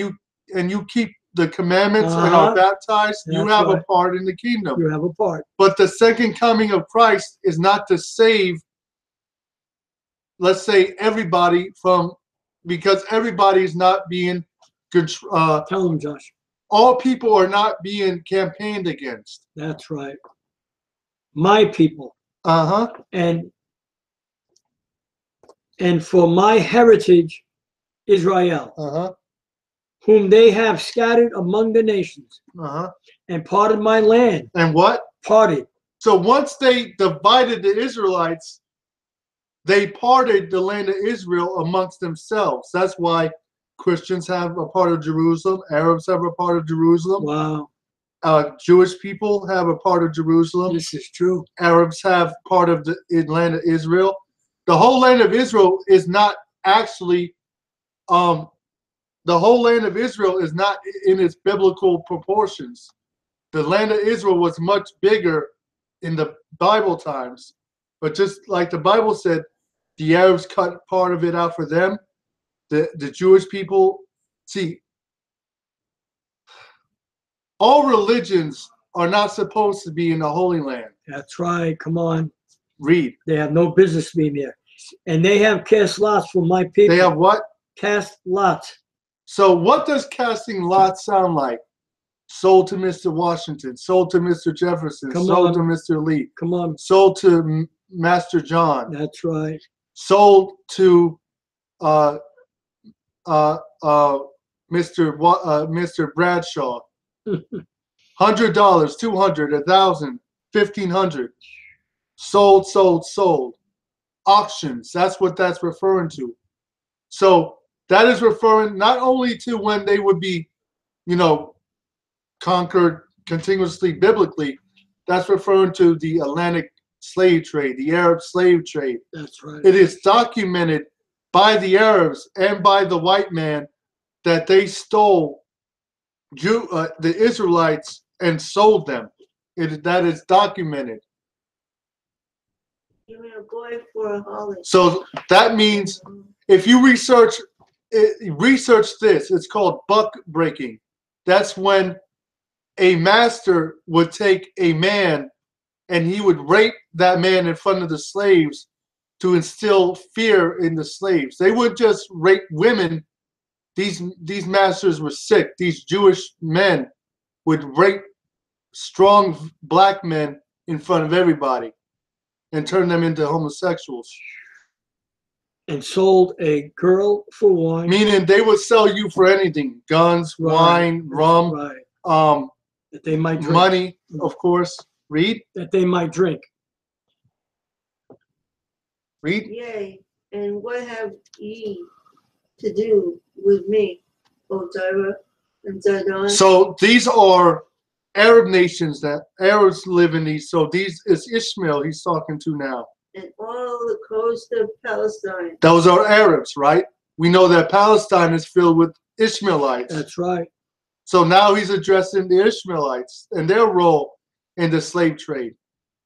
you keep the commandments and are baptized, you have a part in the kingdom. You have a part. But the second coming of Christ is not to save, let's say, everybody from, because everybody is not being tell them, Josh. All people are not being campaigned against. That's right. My people. And for my heritage, Israel, whom they have scattered among the nations, and parted my land. And what? Parted. So once they divided the Israelites, they parted the land of Israel amongst themselves. That's why Christians have a part of Jerusalem. Arabs have a part of Jerusalem. Wow. Jewish people have a part of Jerusalem. This is true. Arabs have part of the land of Israel. The whole land of Israel is not actually, the whole land of Israel is not in its biblical proportions. The land of Israel was much bigger in the Bible times. But just like the Bible said, the Arabs cut part of it out for them. The Jewish people, see, all religions are not supposed to be in the Holy Land. That's right. Come on. Read. They have no business being there. And they have cast lots for my people. They have what? Cast lots. So what does casting lots sound like? Sold to Mr. Washington, sold to Mr. Jefferson, sold to Mr. Lee. Come on. Sold to Master John. That's right. Sold to Mr. Bradshaw. $100, $200, $1,000, $1,500. Sold. Auctions. That's what that's referring to. So that is referring not only to when they would be, conquered continuously biblically. That's referring to the Atlantic slave trade, the Arab slave trade. That's right. It is documented by the Arabs and by the white man that they stole the Israelites and sold them. That is documented. You mean a boy for a holiday? So that means if you research this, it's called buck breaking. That's when a master would take a man and he would rape that man in front of the slaves to instill fear in the slaves. They would just rape women. These masters were sick. These Jewish men would rape strong black men in front of everybody and turn them into homosexuals. And sold a girl for wine. Meaning they would sell you for anything. Guns, wine, rum, that they might drink. Money, of course. Read. That they might drink. Read. Yea, and what have ye to do with me, O Tyre and Zidon? So these are Arab nations that Arabs live in these. So these is Ishmael he's talking to now. And all the coast of Palestine. Those are Arabs, right? We know that Palestine is filled with Ishmaelites. That's right. So now he's addressing the Ishmaelites and their role in the slave trade.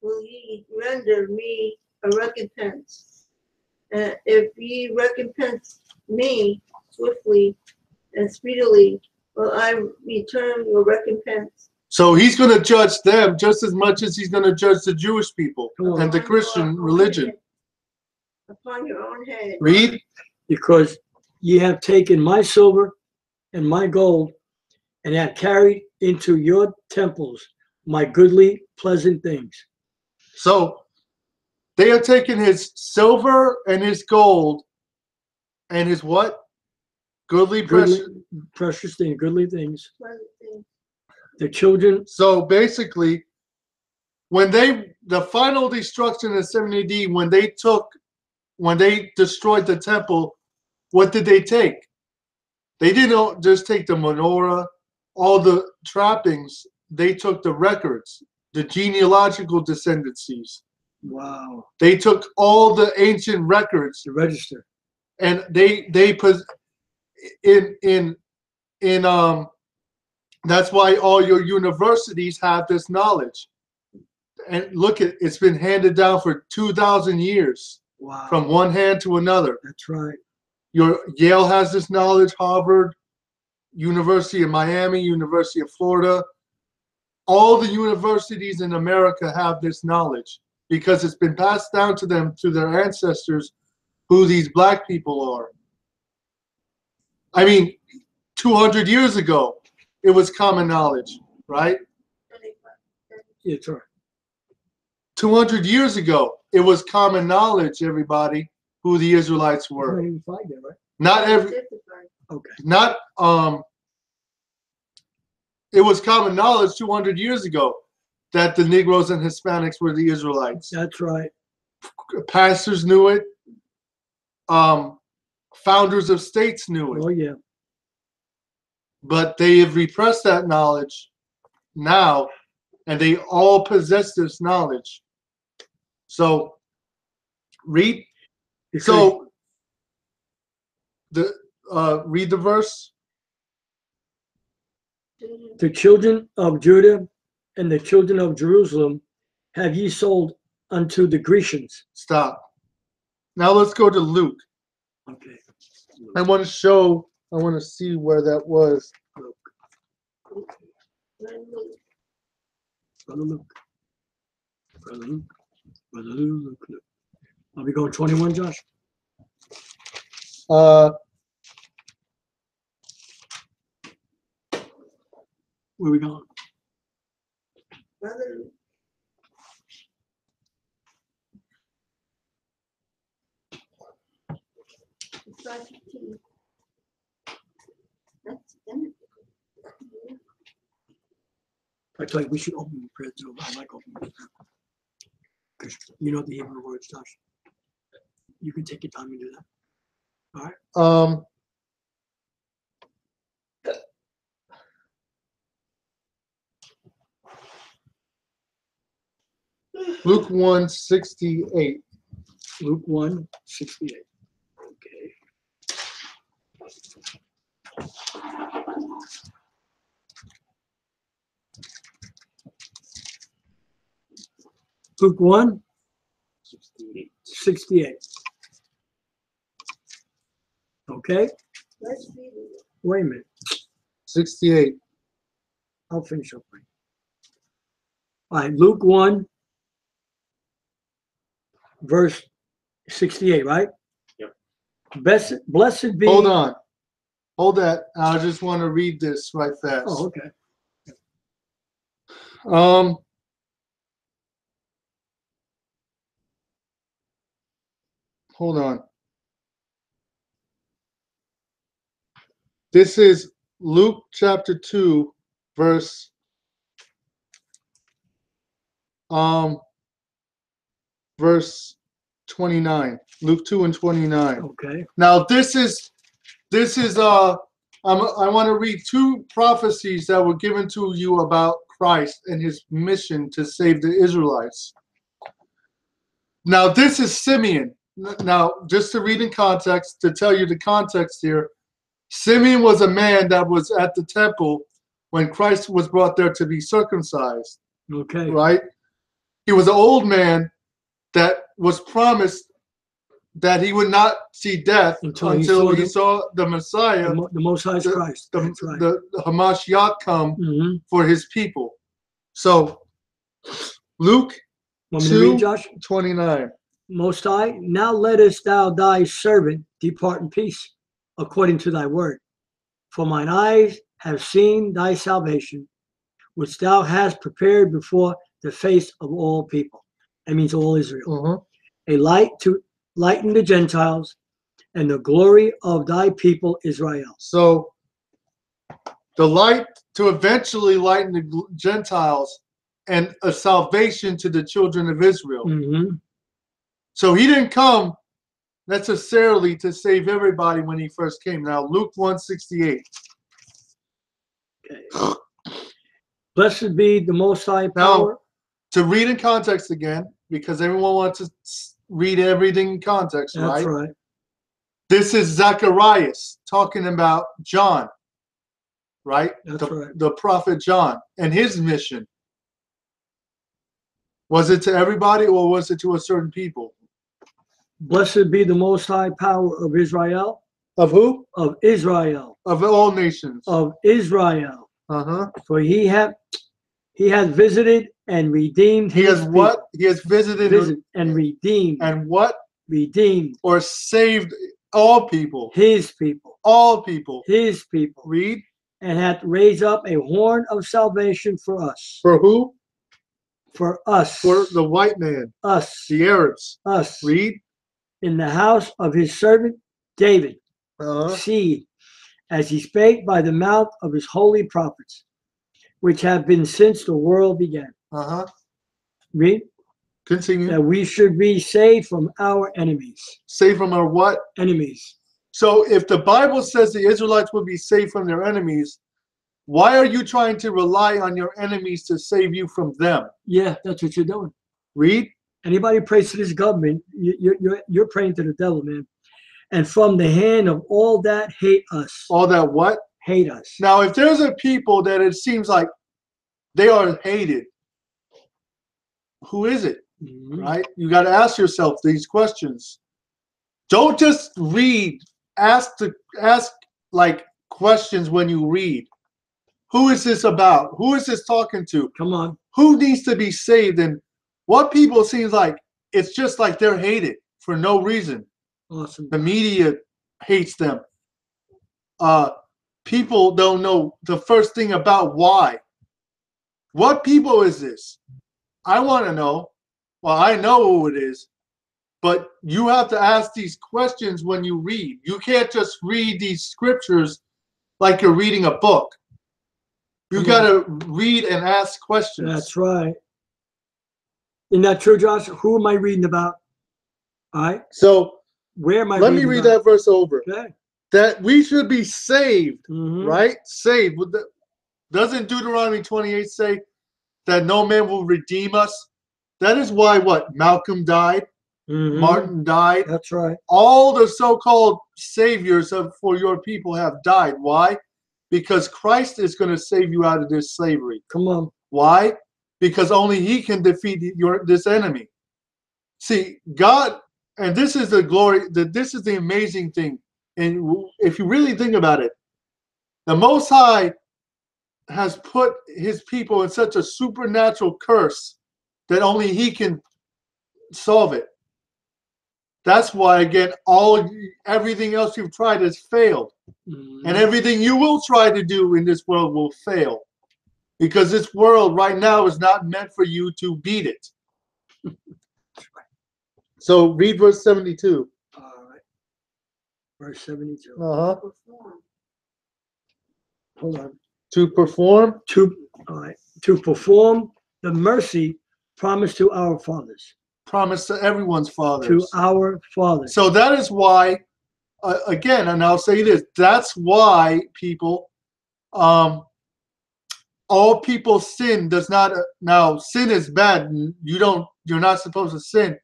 Will ye render me a recompense? If ye recompense me swiftly and speedily, will I return your recompense? So he's going to judge them just as much as he's going to judge the Jewish people and the Christian religion. Upon your own head. Read. Because ye have taken my silver and my gold, and have carried into your temples my goodly, pleasant things. So they are taking his silver and his gold and his what? Goodly, precious. Precious things, goodly things. One thing. The children. So basically, when the final destruction in 70 AD, when they destroyed the temple, what did they take? They didn't just take the menorah, all the trappings. They took the records, the genealogical descendancies. Wow. They took all the ancient records, The register. and they put in that's why all your universities have this knowledge. And look, it's been handed down for 2,000 years. Wow. From one hand to another. That's right. Your Yale has this knowledge, Harvard, University of Miami, University of Florida. All the universities in America have this knowledge because it's been passed down to them through their ancestors who these black people are. I mean, 200 years ago, it was common knowledge, right? Yeah, that's right. 200 years ago, it was common knowledge, everybody, who the Israelites were. Not even 5 there, right? Not every, Okay. not, it was common knowledge 200 years ago that the Negroes and Hispanics were the Israelites. That's right. Pastors knew it. Founders of states knew it. Oh, yeah. But they have repressed that knowledge now, and they all possess this knowledge. So, read. So, read the verse. The children of Judah and the children of Jerusalem have ye sold unto the Grecians. Stop. Now let's go to Luke. Okay. I want to see where that was. Brother Luke. Brother Luke. Brother Luke. Are we going 21, Josh? Where we going? Brother, that's identical. I tell you, we should open the prayer too. I like opening the prayer. Because you know the Hebrew words, Josh. You can take your time and do that. All right? Luke 1:68. Luke 1:68. Okay. Luke 1:68. Okay. Let's read it. Wait a minute. 68. I'll finish up. All right. Luke 1, verse 68, right? Yep. Blessed be. Hold on. Hold that. I just want to read this right fast. Oh, okay. Hold on. This is Luke chapter 2, verse 29. Luke 2 and 29. Okay. Now this is I want to read two prophecies that were given to you about Christ and his mission to save the Israelites. Now this is Simeon. Now, just to read in context, to tell you the context here, Simeon was a man that was at the temple when Christ was brought there to be circumcised. Okay. Right? He was an old man that was promised that he would not see death until he saw the Messiah, the Most High Christ. The Hamashiach come for his people. So, Luke 2:29. Most High, now lettest thou thy servant depart in peace, according to thy word. For mine eyes have seen thy salvation, which thou hast prepared before the face of all people, That means all Israel. Uh-huh. A light to lighten the Gentiles and the glory of thy people Israel. So the light to eventually lighten the Gentiles and a salvation to the children of Israel. Mm-hmm. So he didn't come necessarily to save everybody when he first came. Now Luke 1:68. Okay. Blessed be the Most High power. Now, to read in context again, because everyone wants to read everything in context, That's right? right. This is Zacharias talking about John, right? That's right. The prophet John and his mission. Was it to everybody or was it to a certain people? Blessed be the Most High power of Israel. Of who? Of Israel. Of all nations. Of Israel. Uh-huh. For he hath visited and redeemed He his has what? people. He has visited And redeemed. and what? Redeemed. Or saved all people. His people. All people. His people. Read. And hath raised up a horn of salvation for us. For who? For us. For the white man. Us. The Arabs. Us. Read. In the house of his servant David. See, as he spake by the mouth of his holy prophets, which have been since the world began. Read. Continue. That we should be saved from our enemies. Saved from our what? Enemies. So if the Bible says the Israelites will be saved from their enemies, why are you trying to rely on your enemies to save you from them? Yeah, that's what you're doing. Read. Anybody prays to this government, you're praying to the devil, man. And from the hand of all that hate us. All that what? Hate us. Now, if there's a people that it seems like they are hated, who is it? Mm-hmm. Right? You got to ask yourself these questions. Don't just read. Ask like questions when you read. Who is this about? Who is this talking to? Come on. Who needs to be saved? And what people seems like it's just like they're hated for no reason. Awesome. The media hates them. People don't know the first thing about why. What people is this? I want to know. Well, I know who it is, but you have to ask these questions when you read. You can't just read these scriptures like you're reading a book. You got to read and ask questions. That's right. Isn't that true, Josh? Who am I reading about? All right. So where am I let me read that verse over. Okay. That we should be saved, Mm-hmm. right? Saved. Doesn't Deuteronomy 28 say that no man will redeem us? That is why what? Malcolm died. Mm-hmm. Martin died. That's right. All the so-called saviors for your people have died. Why? Because Christ is going to save you out of this slavery. Come on. Why? Because only he can defeat this enemy. See, God, and this is the glory, this is the amazing thing. And if you really think about it, the Most High has put his people in such a supernatural curse that only he can solve it. That's why, again, everything else you've tried has failed. Mm-hmm. And everything you will try to do in this world will fail. Because this world right now is not meant for you to beat it. So read verse 72. All right. Verse 72. Uh-huh. Hold on. To perform. All right. To perform the mercy promised to our fathers. Promised to everyone's fathers. To our fathers. So that is why, again, and I'll say this, that's why people, all people sin does not, now sin is bad. You're not supposed to sin.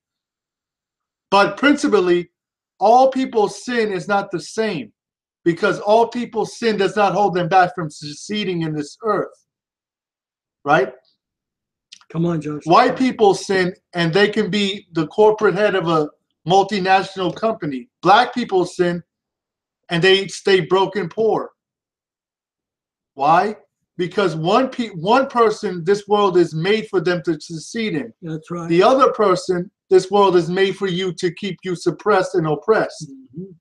But principally, all people's sin is not the same, because all people's sin does not hold them back from succeeding in this earth. Right? Come on, Josh. White people sin, and they can be the corporate head of a multinational company. Black people sin, and they stay broke and poor. Why? Because one person, this world is made for them to succeed in. That's right. The other person, this world is made for you to keep you suppressed and oppressed. Mm-hmm.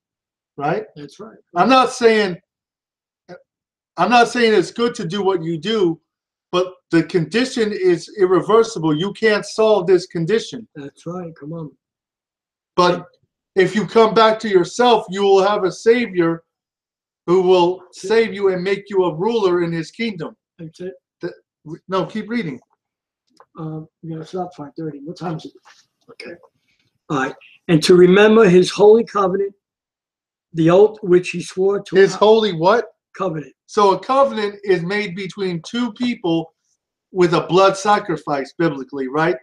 Right? That's right. I'm not saying it's good to do what you do, but the condition is irreversible. You can't solve this condition. That's right. Come on. But if you come back to yourself, you will have a Savior who will save you and make you a ruler in His kingdom. That's it. No, keep reading. It's not 5:30. What time is it? Okay. All right. And to remember His holy covenant, the oath which He swore to. His holy what? Covenant. So a covenant is made between two people with a blood sacrifice, biblically, right?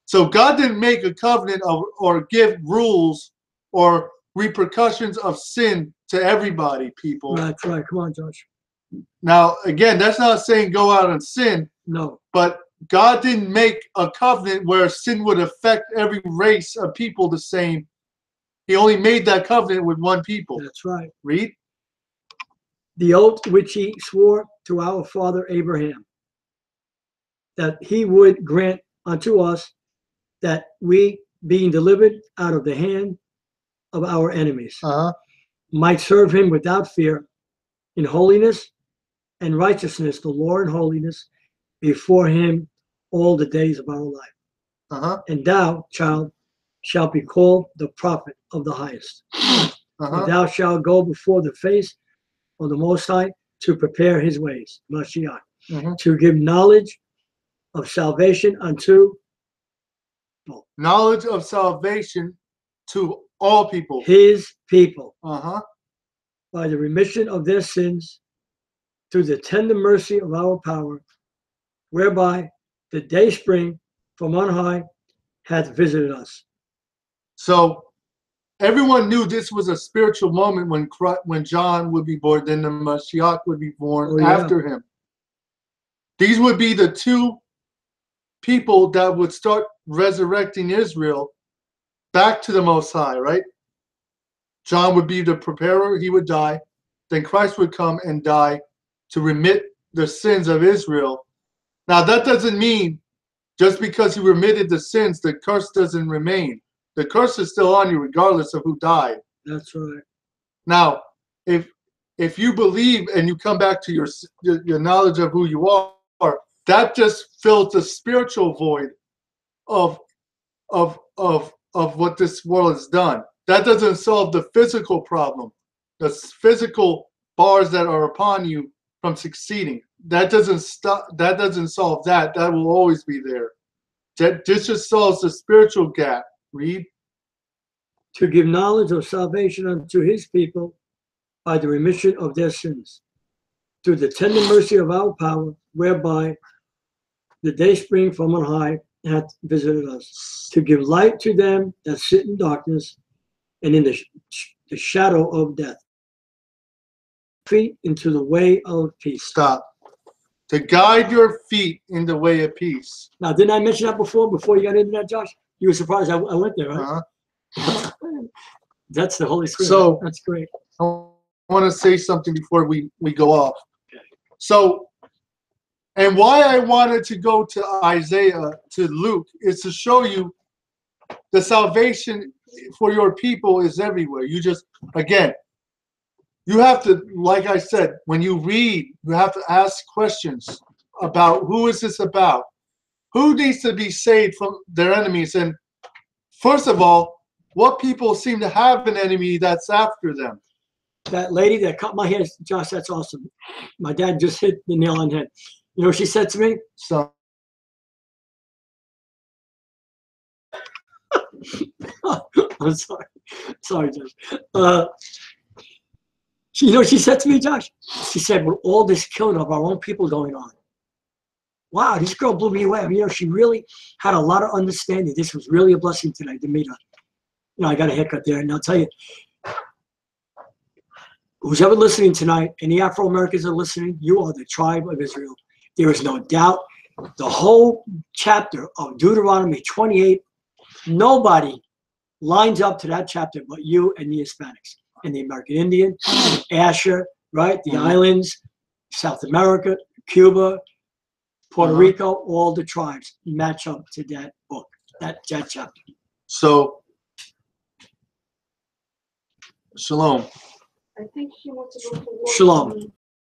So God didn't make a covenant or give rules or repercussions of sin to everybody, people. That's right. Come on, Josh. Now, again, that's not saying go out and sin. No. But God didn't make a covenant where sin would affect every race of people the same. He only made that covenant with one people. That's right. Read. The oath which He swore to our father Abraham, that He would grant unto us that we, being delivered out of the hand of our enemies, might serve Him without fear, in holiness and righteousness, the Lord in holiness, before Him all the days of our life. And thou, child, shalt be called the prophet of the highest. For thou shalt go before the face of the Most High to prepare His ways, Mashiach, to give knowledge of salvation unto knowledge of salvation to all people. His people. By the remission of their sins, through the tender mercy of our power, whereby the day spring from on high hath visited us. So everyone knew this was a spiritual moment when John would be born, then the Mashiach would be born after him. These would be the two people that would start resurrecting Israel back to the Most High, right? John would be the preparer. He would die. Then Christ would come and die to remit the sins of Israel. Now, that doesn't mean just because He remitted the sins, the curse doesn't remain. The curse is still on you regardless of who died. That's right. Now, if you believe and you come back to your knowledge of who you are, that just fills the spiritual void of what this world has done. That doesn't solve the physical problem, the physical bars that are upon you from succeeding. That doesn't stop. That doesn't solve that. That will always be there. This just solves the spiritual gap. Read. To give knowledge of salvation unto His people by the remission of their sins, through the tender mercy of our power, whereby the day spring from on high hath visited us, to give light to them that sit in darkness and in the shadow of death, feet into the way of peace. Stop. To guide your feet in the way of peace. Now, didn't I mention that before you got into that, Josh? You were surprised I went there, right? That's the Holy Spirit. So that's great. I want to say something before we go off. Okay. So, and why I wanted to go to Isaiah, to Luke, is to show you the salvation for your people is everywhere. You just, again, you have to, like I said, when you read, you have to ask questions about who is this about? Who needs to be saved from their enemies? And first of all, what people seem to have an enemy that's after them? That lady that cut my hair, Josh, that's awesome. My dad just hit the nail on the head. You know what she said to me? So, I'm sorry. Sorry, Josh. You know what she said to me, Josh? She said, with all this killing of our own people going on, wow, this girl blew me away. You know, she really had a lot of understanding. This was really a blessing today to meet her. You know, I got a haircut there, and I'll tell you, who's ever listening tonight, any Afro-Americans are listening, you are the tribe of Israel. There is no doubt. The whole chapter of Deuteronomy 28, nobody lines up to that chapter but you and the Hispanics and the American Indian, Asher, right? The islands, South America, Cuba, Puerto Rico, all the tribes match up to that book, that chapter. So, Shalom. I think she wants to go for walk. Shalom.